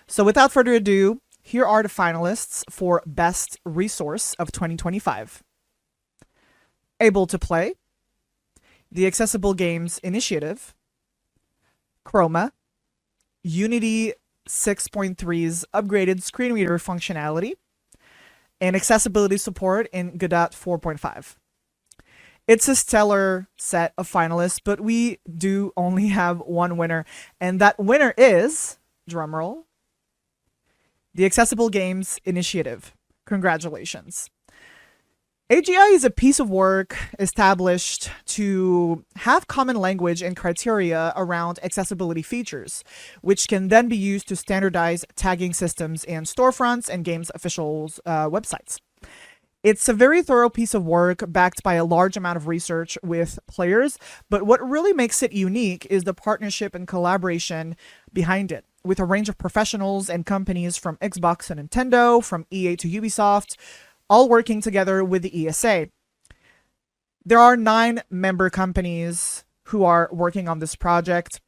So without further ado, here are the finalists for Best Resource of 2025. Able to Play, the Accessible Games Initiative, Chroma, Unity 6.3's upgraded screen reader functionality, and accessibility support in Godot 4.5. It's a stellar set of finalists, but we do only have one winner, and that winner is, drumroll, the Accessible Games Initiative. Congratulations. AGI is a piece of work established to have common language and criteria around accessibility features, which can then be used to standardize tagging systems in storefronts and games officials' websites. It's a very thorough piece of work backed by a large amount of research with players, but what really makes it unique is the partnership and collaboration behind it, with a range of professionals and companies from Xbox and Nintendo, from EA to Ubisoft, all working together with the ESA. There are 9 member companies who are working on this project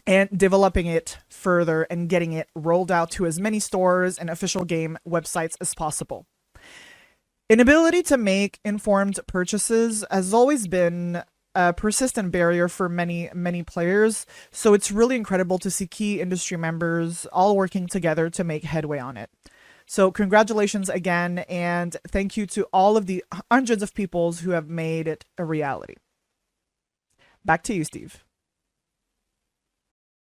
and developing it further and getting it rolled out to as many stores and official game websites as possible. Inability to make informed purchases has always been a persistent barrier for many players, so it's really incredible to see key industry members all working together to make headway on it. So congratulations again, and thank you to all of the hundreds of people who have made it a reality. Back to you, Steve.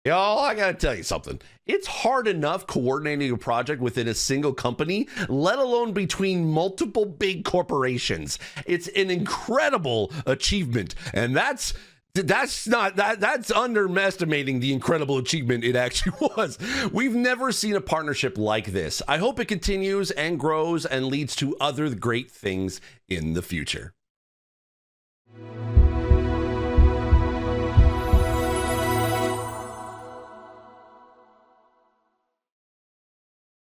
Y'all, I gotta tell you something. It's hard enough coordinating a project within a single company, let alone between multiple big corporations. It's an incredible achievement, and that's underestimating the incredible achievement it actually was. We've never seen a partnership like this. I hope it continues and grows and leads to other great things in the future.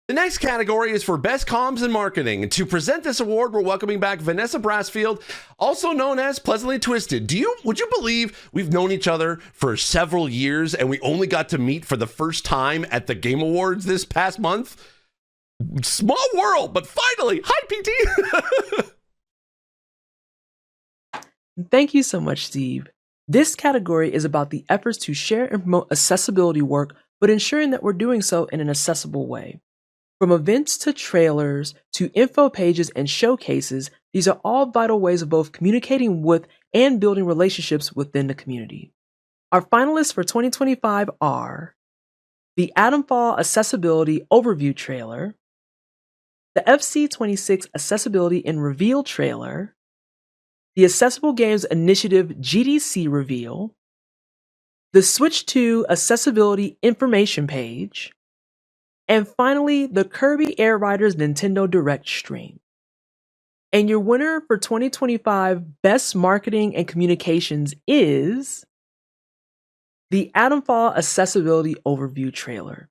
The next category is for Best Comms and Marketing. And to present this award, we're welcoming back Vanessa Brassfield, also known as Pleasantly Twisted. Would you believe we've known each other for several years and we only got to meet for the first time at the Game Awards this past month? Small world, but finally, hi PT. Thank you so much, Steve. This category is about the efforts to share and promote accessibility work, but ensuring that we're doing so in an accessible way. From events to trailers to info pages and showcases, these are all vital ways of both communicating with and building relationships within the community. Our finalists for 2025 are the Atomfall Accessibility Overview Trailer, the FC26 Accessibility and Reveal Trailer, the Accessible Games Initiative GDC Reveal, the Switch 2 Accessibility Information Page, and finally, the Kirby Air Riders Nintendo Direct stream. And your winner for 2025 Best Marketing and Communications is the Atomfall Accessibility Overview Trailer.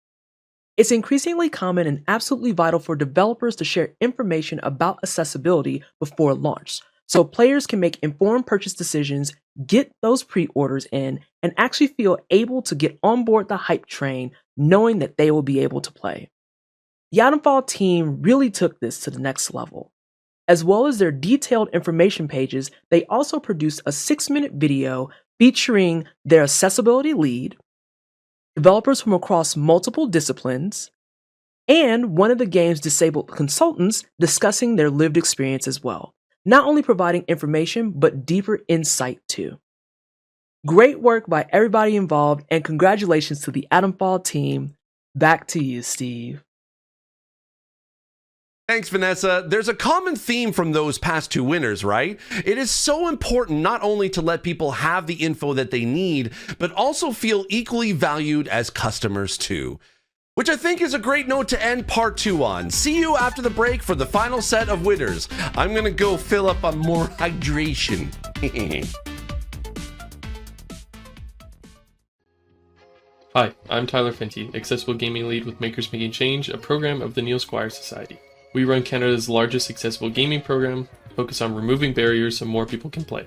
It's increasingly common and absolutely vital for developers to share information about accessibility before launch, so players can make informed purchase decisions, get those pre-orders in, and actually feel able to get on board the hype train knowing that they will be able to play. The Atomfall team really took this to the next level. As well as their detailed information pages, they also produced a 6-minute video featuring their accessibility lead, developers from across multiple disciplines, and one of the game's disabled consultants discussing their lived experience as well, not only providing information, but deeper insight too. Great work by everybody involved, and congratulations to the Atomfall team. Back to you, Steve. Thanks, Vanessa. There's a common theme from those past 2 winners, right? It is so important not only to let people have the info that they need, but also feel equally valued as customers too. Which I think is a great note to end part 2 on. See you after the break for the final set of winners. I'm gonna go fill up on more hydration. Hi, I'm Tyler Fenty, Accessible Gaming Lead with Makers Making Change, a program of the Neil Squire Society. We run Canada's largest accessible gaming program, focused on removing barriers so more people can play.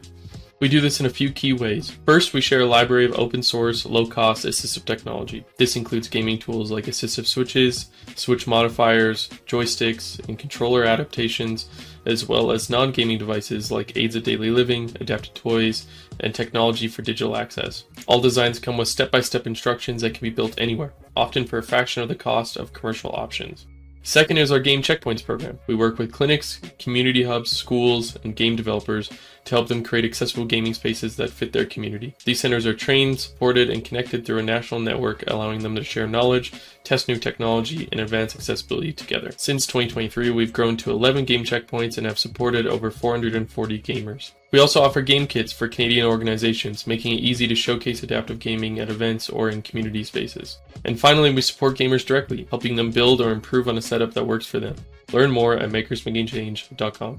We We do this in a few key ways. First, we share a library of open source, low-cost assistive technology. This includes gaming tools like assistive switches, switch modifiers, joysticks, and controller adaptations, as well as non-gaming devices like aids of daily living, adapted toys, and technology for digital access. All designs come with step-by-step instructions that can be built anywhere, often for a fraction of the cost of commercial options. Second is our Game Checkpoints program. We work with clinics, community hubs, schools, and game developers to help them create accessible gaming spaces that fit their community. These centers are trained, supported, and connected through a national network, allowing them to share knowledge, test new technology, and advance accessibility together. Since 2023, we've grown to 11 game checkpoints and have supported over 440 gamers. We also offer game kits for Canadian organizations, making it easy to showcase adaptive gaming at events or in community spaces. And finally, we support gamers directly, helping them build or improve on a setup that works for them. Learn more at makersmakingchange.com.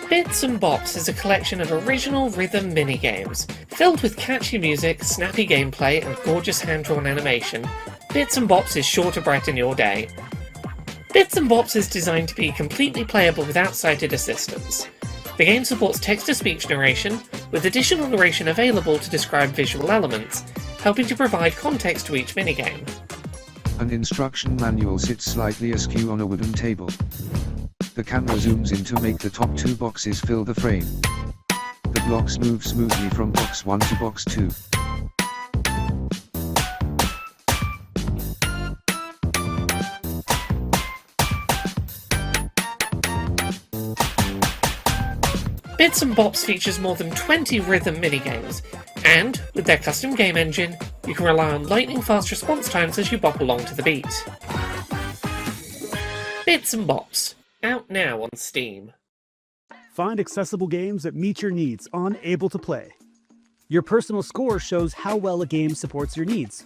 Bits and Bops is a collection of original rhythm minigames. Filled with catchy music, snappy gameplay, and gorgeous hand-drawn animation, Bits and Bops is sure to brighten your day. Bits and Bops is designed to be completely playable without sighted assistance. The game supports text-to-speech narration, with additional narration available to describe visual elements, helping to provide context to each minigame. An instruction manual sits slightly askew on a wooden table. The camera zooms in to make the top two boxes fill the frame. The blocks move smoothly from box 1 to box 2. Bits and Bops features more than 20 rhythm minigames, and, with their custom game engine, you can rely on lightning-fast response times as you bop along to the beat. Bits and Bops, out now on Steam. Find accessible games that meet your needs on Able to Play. Your personal score shows how well a game supports your needs.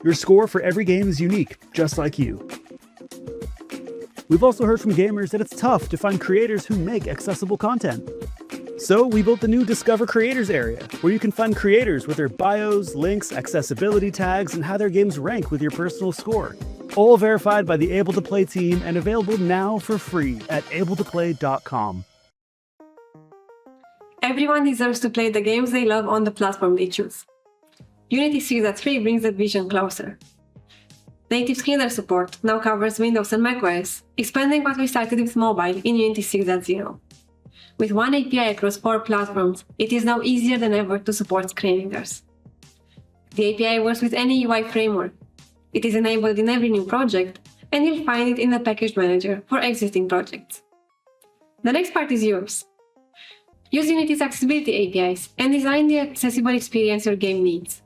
Your score for every game is unique, just like you. We've also heard from gamers that it's tough to find creators who make accessible content. So we built the new Discover Creators area, where you can find creators with their bios, links, accessibility tags, and how their games rank with your personal score. All verified by the Able to Play team and available now for free at abletoplay.com. Everyone deserves to play the games they love on the platform they choose. Unity 6.3 brings that vision closer. Native scalar support now covers Windows and macOS, expanding what we started with mobile in Unity 6.0. With one API across 4 platforms, it is now easier than ever to support screen readers. The API works with any UI framework. It is enabled in every new project, and you'll find it in the package manager for existing projects. The next part is yours. Use Unity's accessibility APIs and design the accessible experience your game needs.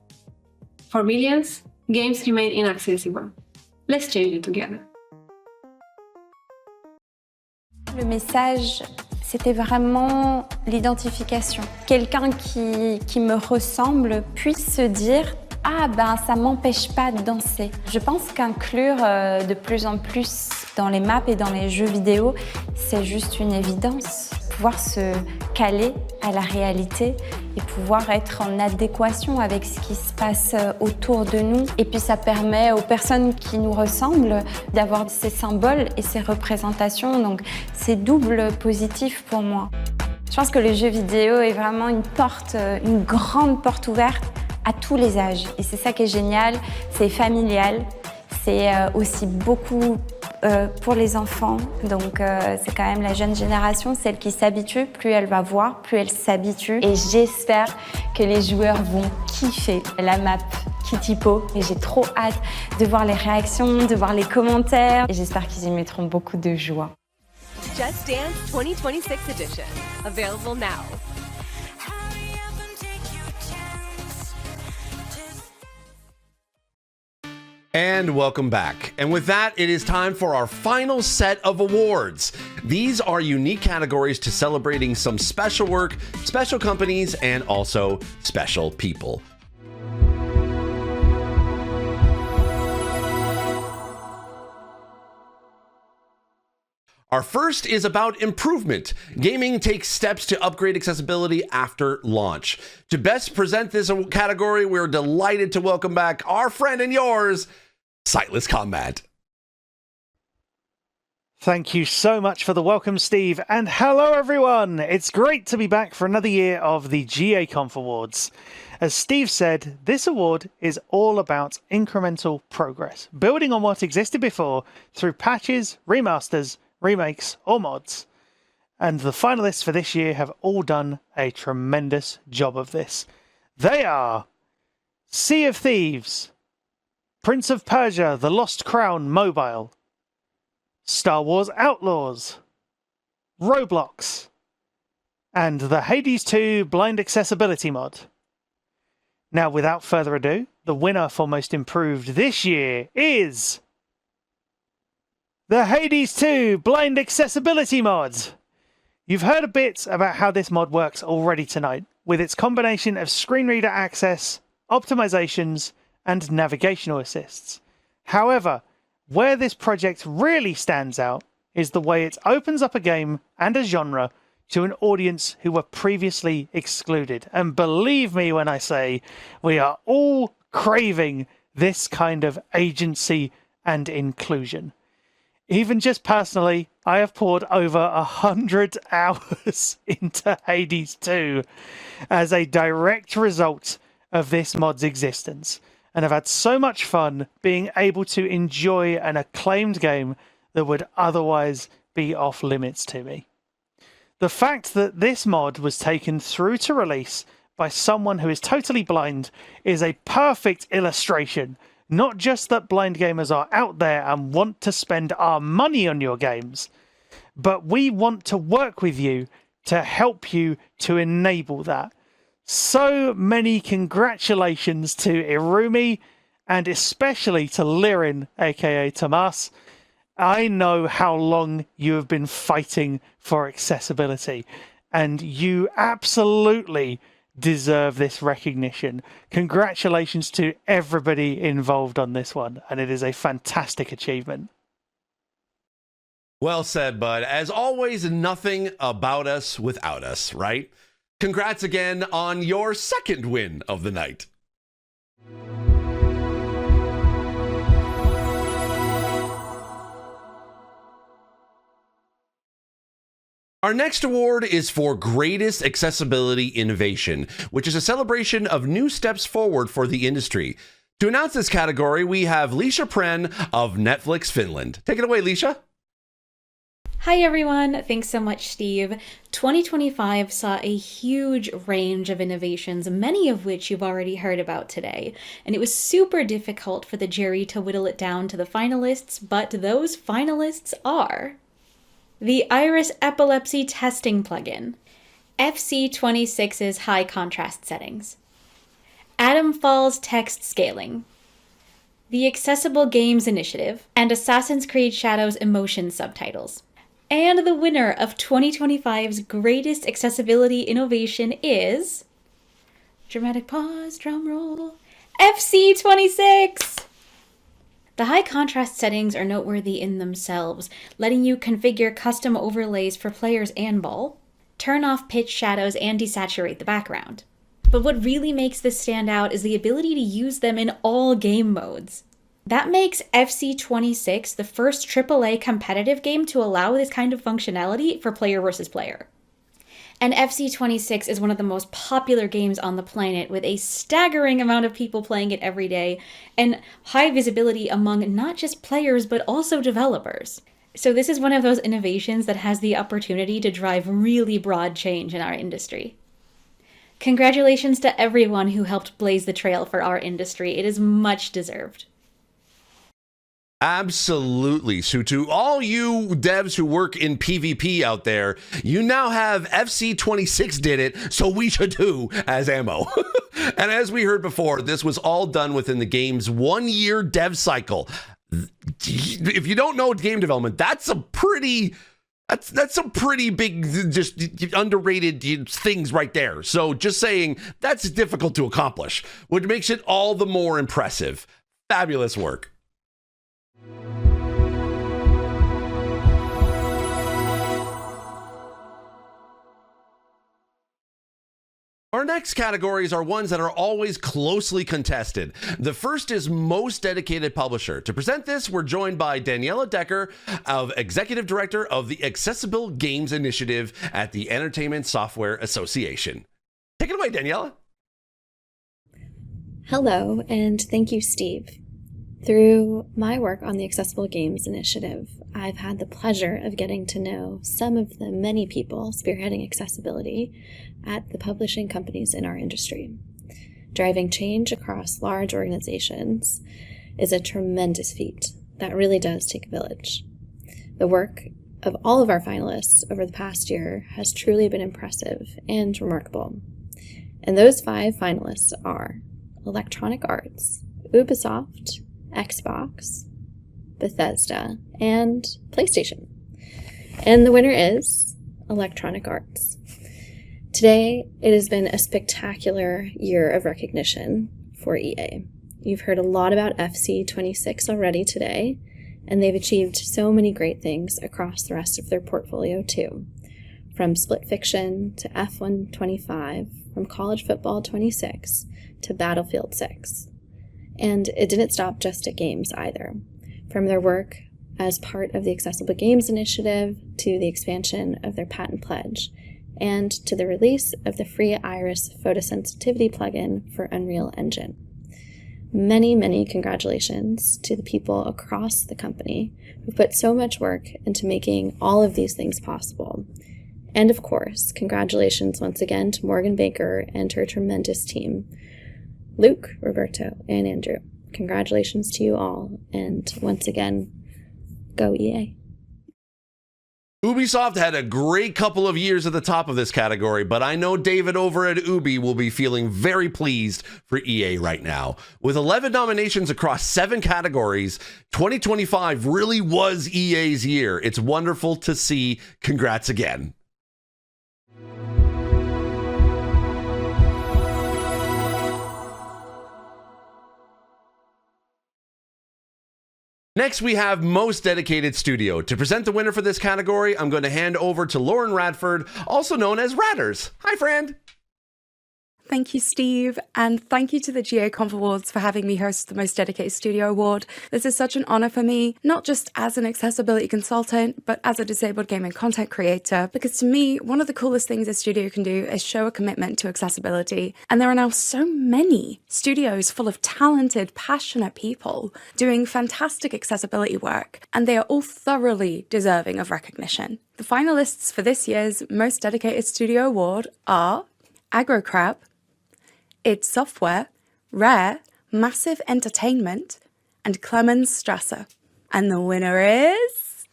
For millions, games remain inaccessible. Let's change it together. Le message, c'était vraiment l'identification. Quelqu'un qui me ressemble puisse se dire « Ah ben ça m'empêche pas de danser ». Je pense qu'inclure de plus en plus dans les maps et dans les jeux vidéo, c'est juste une évidence. Pouvoir se caler à la réalité et pouvoir être en adéquation avec ce qui se passe autour de nous. Et puis ça permet aux personnes qui nous ressemblent d'avoir ces symboles et ces représentations. Donc c'est double positif pour moi. Je pense que le jeu vidéo est vraiment une grande porte ouverte à tous les âges. Et c'est ça qui est génial, c'est familial, c'est aussi beaucoup pour les enfants, donc c'est quand même la jeune génération, celle qui s'habitue, plus elle va voir, plus elle s'habitue. Et j'espère que les joueurs vont kiffer la map Kittypo. Et j'ai trop hâte de voir les réactions, de voir les commentaires. Et j'espère qu'ils y mettront beaucoup de joie. Just Dance 2026 edition, available now. And welcome back. And with that, it is time for our final set of awards. These are unique categories to celebrating some special work, special companies, and also special people. Our first is about improvement. Gaming takes steps to upgrade accessibility after launch. To best present this category, we're delighted to welcome back our friend and yours, Sightless Combat. Thank you so much for the welcome, Steve, and hello everyone! It's great to be back for another year of the GAConf Awards. As Steve said, this award is all about incremental progress, building on what existed before through patches, remasters, remakes, or mods. And the finalists for this year have all done a tremendous job of this. They are Sea of Thieves, Prince of Persia: The Lost Crown Mobile, Star Wars Outlaws, Roblox, and the Hades 2 Blind Accessibility mod. Now, without further ado, the winner for Most Improved this year is the Hades 2 Blind Accessibility mod. You've heard a bit about how this mod works already tonight, with its combination of screen reader access, optimizations, and navigational assists. However, where this project really stands out is the way it opens up a game and a genre to an audience who were previously excluded. And believe me when I say, we are all craving this kind of agency and inclusion. Even just personally, I have poured over 100 hours into Hades 2 as a direct result of this mod's existence. And I've had so much fun being able to enjoy an acclaimed game that would otherwise be off limits to me. The fact that this mod was taken through to release by someone who is totally blind is a perfect illustration, not just that blind gamers are out there and want to spend our money on your games, but we want to work with you to help you to enable that. So many congratulations to Irumi, and especially to Lirin, aka Tomas. I know how long you have been fighting for accessibility, and you absolutely deserve this recognition. Congratulations to everybody involved on this one, and it is a fantastic achievement. Well said, bud. As always, nothing about us without us, right? Congrats again on your second win of the night. Our next award is for Greatest Accessibility Innovation, which is a celebration of new steps forward for the industry. To announce this category, we have Lisha Pren of Netflix Finland. Take it away, Lisha. Hi everyone, thanks so much, Steve. 2025 saw a huge range of innovations, many of which you've already heard about today. And it was super difficult for the jury to whittle it down to the finalists, but those finalists are the Iris Epilepsy Testing Plugin, FC26's high contrast settings, Atom Falls text scaling, the Accessible Games Initiative, and Assassin's Creed Shadows emotion subtitles. And the winner of 2025's Greatest Accessibility Innovation is, dramatic pause, drum roll, FC26! The high contrast settings are noteworthy in themselves, letting you configure custom overlays for players and ball, turn off pitch shadows, and desaturate the background. But what really makes this stand out is the ability to use them in all game modes. That makes FC26 the first AAA competitive game to allow this kind of functionality for player versus player. And FC26 is one of the most popular games on the planet, with a staggering amount of people playing it every day, and high visibility among not just players but also developers. So this is one of those innovations that has the opportunity to drive really broad change in our industry. Congratulations to everyone who helped blaze the trail for our industry. It is much deserved. Absolutely. So to all you devs who work in PvP out there, you now have FC26 did it, so we should do as ammo. And as we heard before, this was all done within the game's 1-year dev cycle. If you don't know game development, that's some pretty big, just underrated things right there. So just saying, that's difficult to accomplish, which makes it all the more impressive. Fabulous work. Our next categories are ones that are always closely contested. The first is Most Dedicated Publisher. To present this, we're joined by Daniela Decker, Executive Director of the Accessible Games Initiative at the Entertainment Software Association. Take it away, Daniela. Hello, and thank you, Steve. Through my work on the Accessible Games Initiative, I've had the pleasure of getting to know some of the many people spearheading accessibility at the publishing companies in our industry. Driving change across large organizations is a tremendous feat that really does take a village. The work of all of our finalists over the past year has truly been impressive and remarkable. And those 5 finalists are Electronic Arts, Ubisoft, Xbox, Bethesda, and PlayStation. And the winner is Electronic Arts. Today, it has been a spectacular year of recognition for EA. You've heard a lot about FC26 already today, and they've achieved so many great things across the rest of their portfolio too. From Split Fiction to F1 25, from College Football 26 to Battlefield 6. And it didn't stop just at games either. From their work as part of the Accessible Games Initiative to the expansion of their patent pledge, and to the release of the free Iris photosensitivity plugin for Unreal Engine. Many, many congratulations to the people across the company who put so much work into making all of these things possible. And of course, congratulations once again to Morgan Baker and her tremendous team. Luke, Roberto, and Andrew, congratulations to you all, and once again, go EA. Ubisoft had a great couple of years at the top of this category, but I know David over at Ubi will be feeling very pleased for EA right now. With 11 nominations across 7 categories, 2025 really was EA's year. It's wonderful to see. Congrats again. Next, we have Most Dedicated Studio. To present the winner for this category, I'm going to hand over to Lauren Radford, also known as Radders. Hi, friend. Thank you, Steve, and thank you to the GAConf Awards for having me host the Most Dedicated Studio Award. This is such an honor for me, not just as an accessibility consultant, but as a disabled gaming content creator, because to me, one of the coolest things a studio can do is show a commitment to accessibility. And there are now so many studios full of talented, passionate people doing fantastic accessibility work, and they are all thoroughly deserving of recognition. The finalists for this year's Most Dedicated Studio Award are AgroCrab, id Software, Rare, Massive Entertainment, and Clemens Strasser. And the winner is...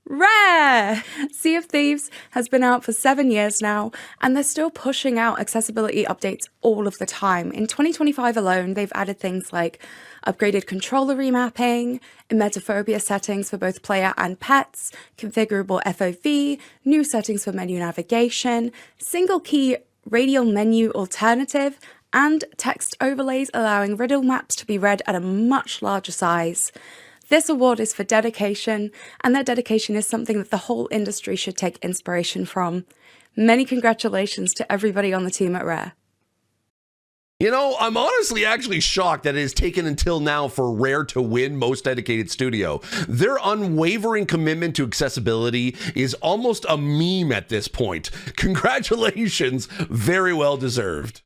Rare! Sea of Thieves has been out for 7 years now, and they're still pushing out accessibility updates all of the time. In 2025 alone, they've added things like upgraded controller remapping, emetophobia settings for both player and pets, configurable FOV, new settings for menu navigation, single key radial menu alternative, and text overlays allowing riddle maps to be read at a much larger size. This award is for dedication, and their dedication is something that the whole industry should take inspiration from. Many congratulations to everybody on the team at Rare. You know, I'm honestly actually shocked that it has taken until now for Rare to win Most Dedicated Studio. Their unwavering commitment to accessibility is almost a meme at this point. Congratulations, very well deserved.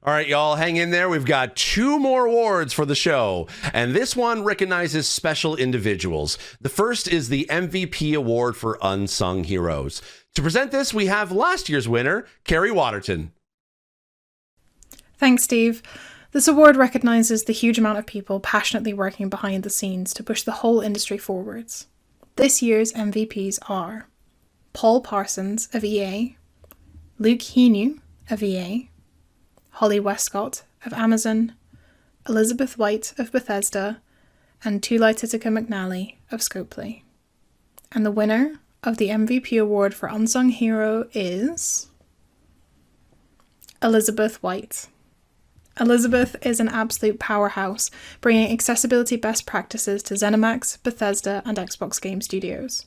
All right, y'all, hang in there. We've got 2 more awards for the show, and this one recognizes special individuals. The first is the MVP Award for Unsung Heroes. To present this, we have last year's winner, Carrie Waterton. Thanks, Steve. This award recognizes the huge amount of people passionately working behind the scenes to push the whole industry forwards. This year's MVPs are Paul Parsons of EA, Luke Henu of EA, Holly Westcott of Amazon, Elizabeth White of Bethesda, and Tulai Titica McNally of Scopely. And the winner of the MVP award for Unsung Hero is Elizabeth White. Elizabeth is an absolute powerhouse, bringing accessibility best practices to ZeniMax, Bethesda, and Xbox Game Studios.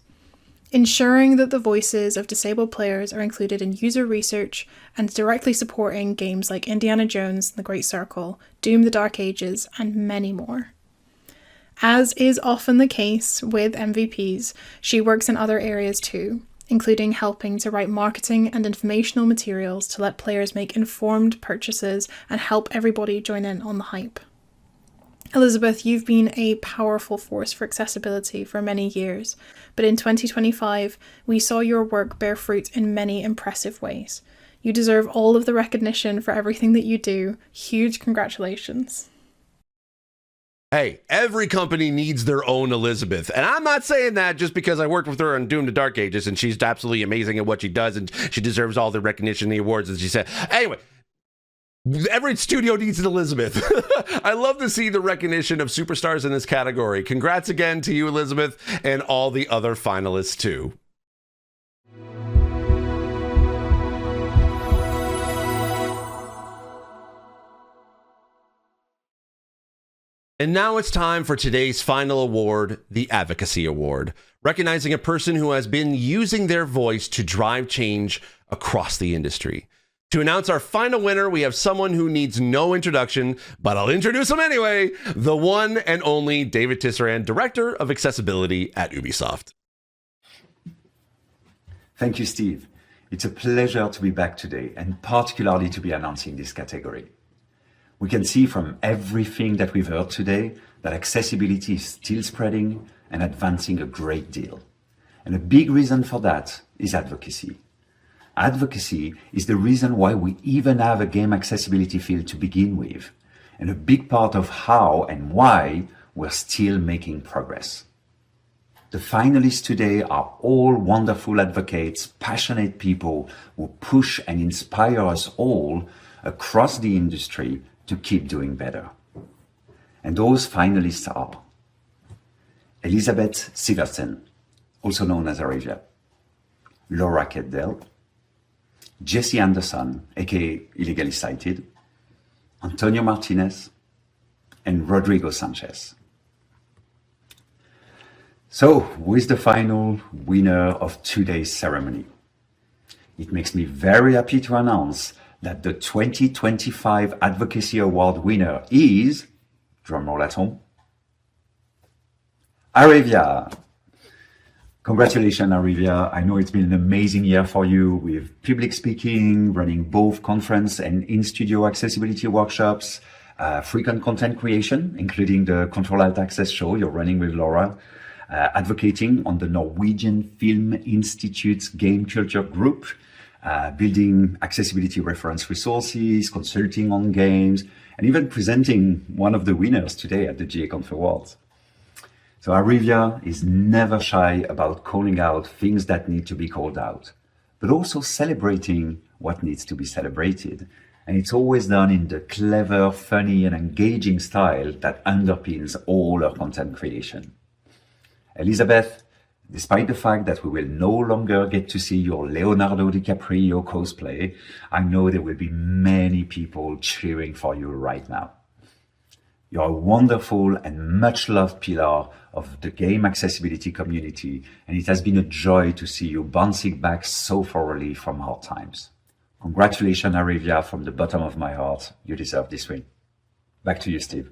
Ensuring that the voices of disabled players are included in user research and directly supporting games like Indiana Jones and the Great Circle, Doom the Dark Ages, and many more. As is often the case with MVPs, she works in other areas too, including helping to write marketing and informational materials to let players make informed purchases and help everybody join in on the hype. Elizabeth, you've been a powerful force for accessibility for many years, but in 2025, we saw your work bear fruit in many impressive ways. You deserve all of the recognition for everything that you do. Huge congratulations. Hey, every company needs their own Elizabeth. And I'm not saying that just because I worked with her on Doom the Dark Ages and she's absolutely amazing at what she does and she deserves all the recognition and the awards, as she said. Anyway, every studio needs an Elizabeth. I love to see the recognition of superstars in this category. Congrats again to you, Elizabeth, and all the other finalists too. And now it's time for today's final award, the Advocacy Award, recognizing a person who has been using their voice to drive change across the industry. To announce our final winner, we have someone who needs no introduction, but I'll introduce him anyway, the one and only David Tisserand, Director of Accessibility at Ubisoft. Thank you, Steve. It's a pleasure to be back today, and particularly to be announcing this category. We can see from everything that we've heard today that accessibility is still spreading and advancing a great deal. And a big reason for that is advocacy. Advocacy is the reason why we even have a game accessibility field to begin with, and a big part of how and why we're still making progress. The finalists today are all wonderful advocates, passionate people who push and inspire us all across the industry to keep doing better. And those finalists are Elizabeth Sivertsen, also known as Arivia, Laura Keddell, Jesse Anderson, aka Illegally Cited, Antonio Martinez, and Rodrigo Sanchez. So, who is the final winner of today's ceremony? It makes me very happy to announce that the 2025 Advocacy Award winner is, drumroll at home, Arivia. Congratulations, Arivia. I know it's been an amazing year for you with public speaking, running both conference and in-studio accessibility workshops, frequent content creation, including the Control Alt Access show you're running with Laura, advocating on the Norwegian Film Institute's Game Culture Group, building accessibility reference resources, consulting on games, and even presenting one of the winners today at the GAConf Awards. So Arivia is never shy about calling out things that need to be called out, but also celebrating what needs to be celebrated. And it's always done in the clever, funny, and engaging style that underpins all her content creation. Elizabeth, despite the fact that we will no longer get to see your Leonardo DiCaprio cosplay, I know there will be many people cheering for you right now. You're a wonderful and much-loved pillar of the game accessibility community, and it has been a joy to see you bouncing back so thoroughly from hard times. Congratulations, Arivia, from the bottom of my heart. You deserve this win. Back to you, Steve.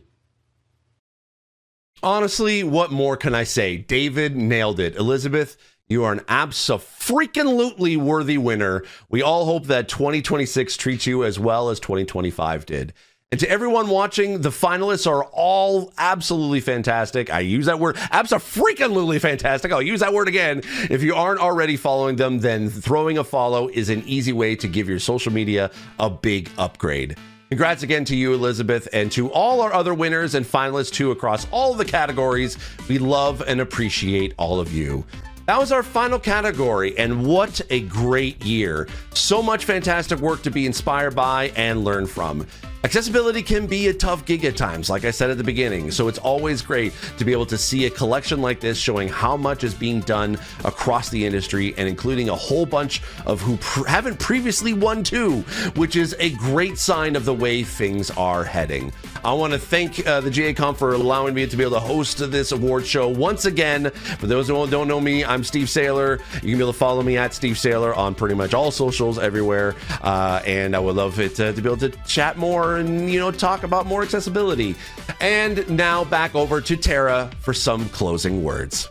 Honestly, what more can I say? David nailed it. Elizabeth, you are an abso-freaking-lutely worthy winner. We all hope that 2026 treats you as well as 2025 did. And to everyone watching, the finalists are all absolutely fantastic. I use that word, abso-freaking-lutely fantastic. I'll use that word again. If you aren't already following them, then throwing a follow is an easy way to give your social media a big upgrade. Congrats again to you, Elizabeth, and to all our other winners and finalists too across all the categories. We love and appreciate all of you. That was our final category, and what a great year. So much fantastic work to be inspired by and learn from. Accessibility can be a tough gig at times, like I said at the beginning, so it's always great to be able to see a collection like this showing how much is being done across the industry and including a whole bunch of who haven't previously won too, which is a great sign of the way things are heading. I want to thank the GAConf for allowing me to be able to host this award show once again. For those who don't know me, I'm Steve Saylor. You can be able to follow me at Steve Saylor on pretty much all socials everywhere, and I would love it to be able to chat more and, you know, talk about more accessibility. And now back over to Tara for some closing words.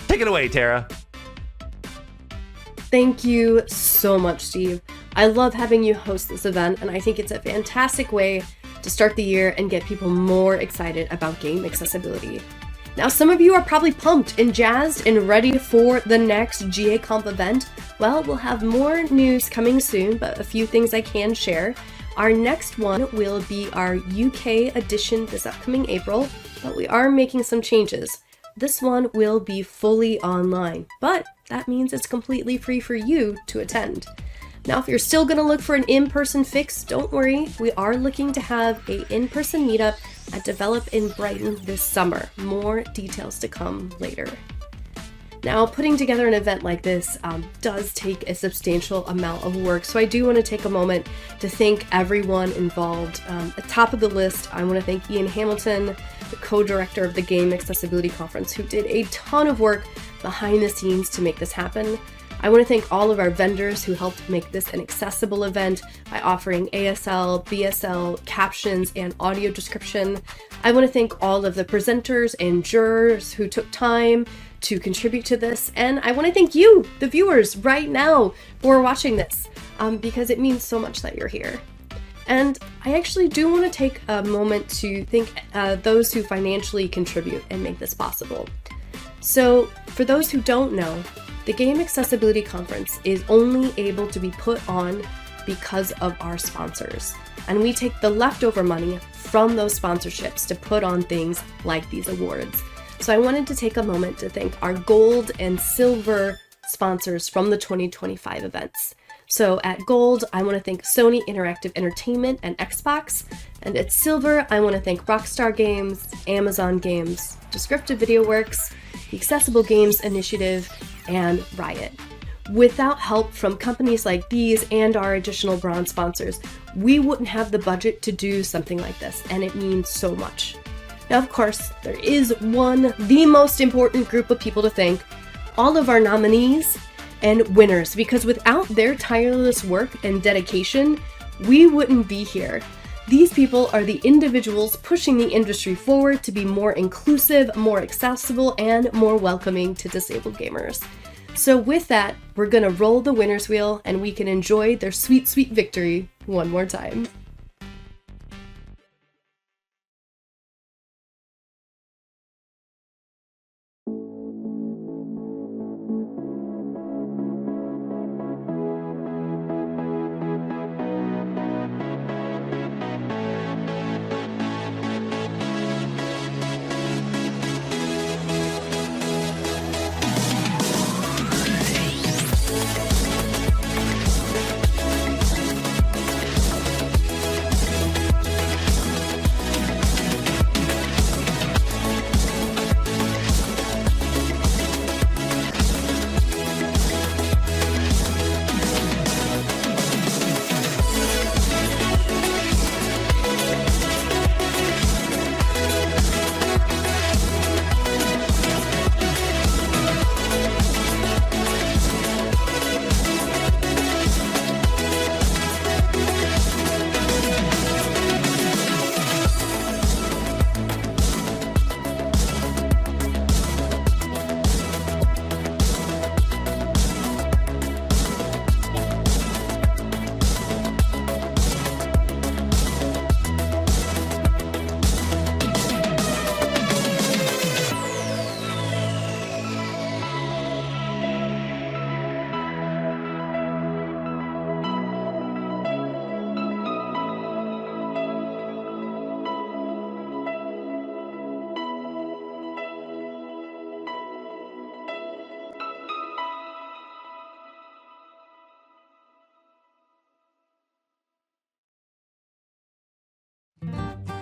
Take it away, Tara. Thank you so much, Steve. I love having you host this event, and I think it's a fantastic way to start the year and get people more excited about game accessibility. Now, some of you are probably pumped and jazzed and ready for the next GAConf event. Well, we'll have more news coming soon, but a few things I can share. Our next one will be our UK edition this upcoming April, but we are making some changes. This one will be fully online, but that means it's completely free for you to attend. Now, if you're still going to look for an in-person fix, don't worry. We are looking to have an in-person meetup at Develop in Brighton this summer. More details to come later. Now, putting together an event like this does take a substantial amount of work, so I do want to take a moment to thank everyone involved. At top of the list, I want to thank Ian Hamilton, the co-director of the Game Accessibility Conference, who did a ton of work behind the scenes to make this happen. I want to thank all of our vendors who helped make this an accessible event by offering ASL, BSL, captions, and audio description. I want to thank all of the presenters and jurors who took time to contribute to this, and I want to thank you, the viewers, right now for watching this, because it means so much that you're here. And I actually do want to take a moment to thank those who financially contribute and make this possible. So, for those who don't know, the Game Accessibility Conference is only able to be put on because of our sponsors. And we take the leftover money from those sponsorships to put on things like these awards. So I wanted to take a moment to thank our gold and silver sponsors from the 2025 events. So at gold, I want to thank Sony Interactive Entertainment and Xbox. And at silver, I want to thank Rockstar Games, Amazon Games, Descriptive Video Works, the Accessible Games Initiative, and Riot. Without help from companies like these and our additional bronze sponsors, we wouldn't have the budget to do something like this, and it means so much. Now, of course, there is the most important group of people to thank, all of our nominees and winners, because without their tireless work and dedication, we wouldn't be here. These people are the individuals pushing the industry forward to be more inclusive, more accessible, and more welcoming to disabled gamers. So with that, we're gonna roll the winner's wheel and we can enjoy their sweet, sweet victory one more time.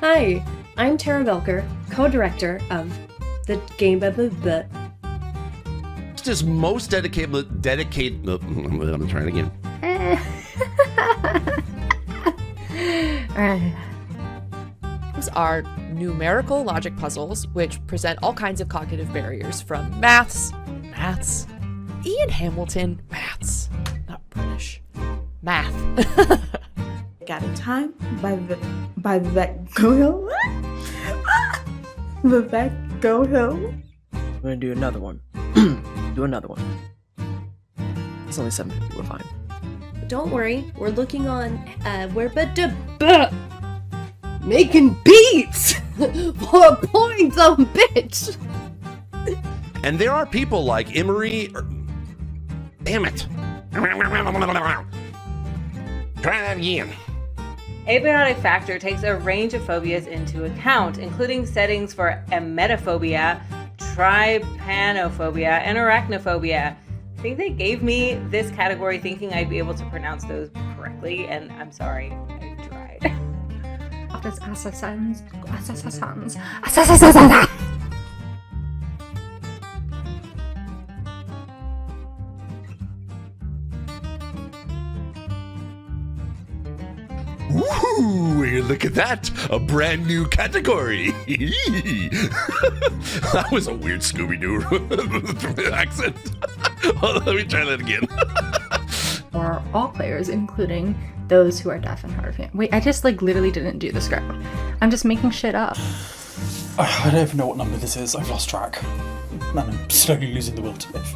Hi, I'm Tara Belker, co-director of the game. Is most dedicated. I'm gonna try it again. These are numerical logic puzzles, which present all kinds of cognitive barriers from maths, Ian Hamilton, maths, not British, math. Got a Time by Vivek Gohill. Vivek Gohill. I'm gonna do another one. It's only 7:50. We're fine. Don't worry, we're looking on. We're making beats for points on bitch. And there are people like Emery. Damn it! Try that again. Abiotic Factor takes a range of phobias into account, including settings for emetophobia, trypanophobia, and arachnophobia. I think they gave me this category thinking I'd be able to pronounce those correctly, and I'm sorry, I tried. Ooh, look at that! A brand new category! That was a weird Scooby-Doo accent. Hold on, let me try that again. For all players, including those who are deaf and hard of hearing. Wait, I just literally didn't do the script. I'm just making shit up. I don't even know what number this is. I've lost track. And I'm slowly losing the will to live.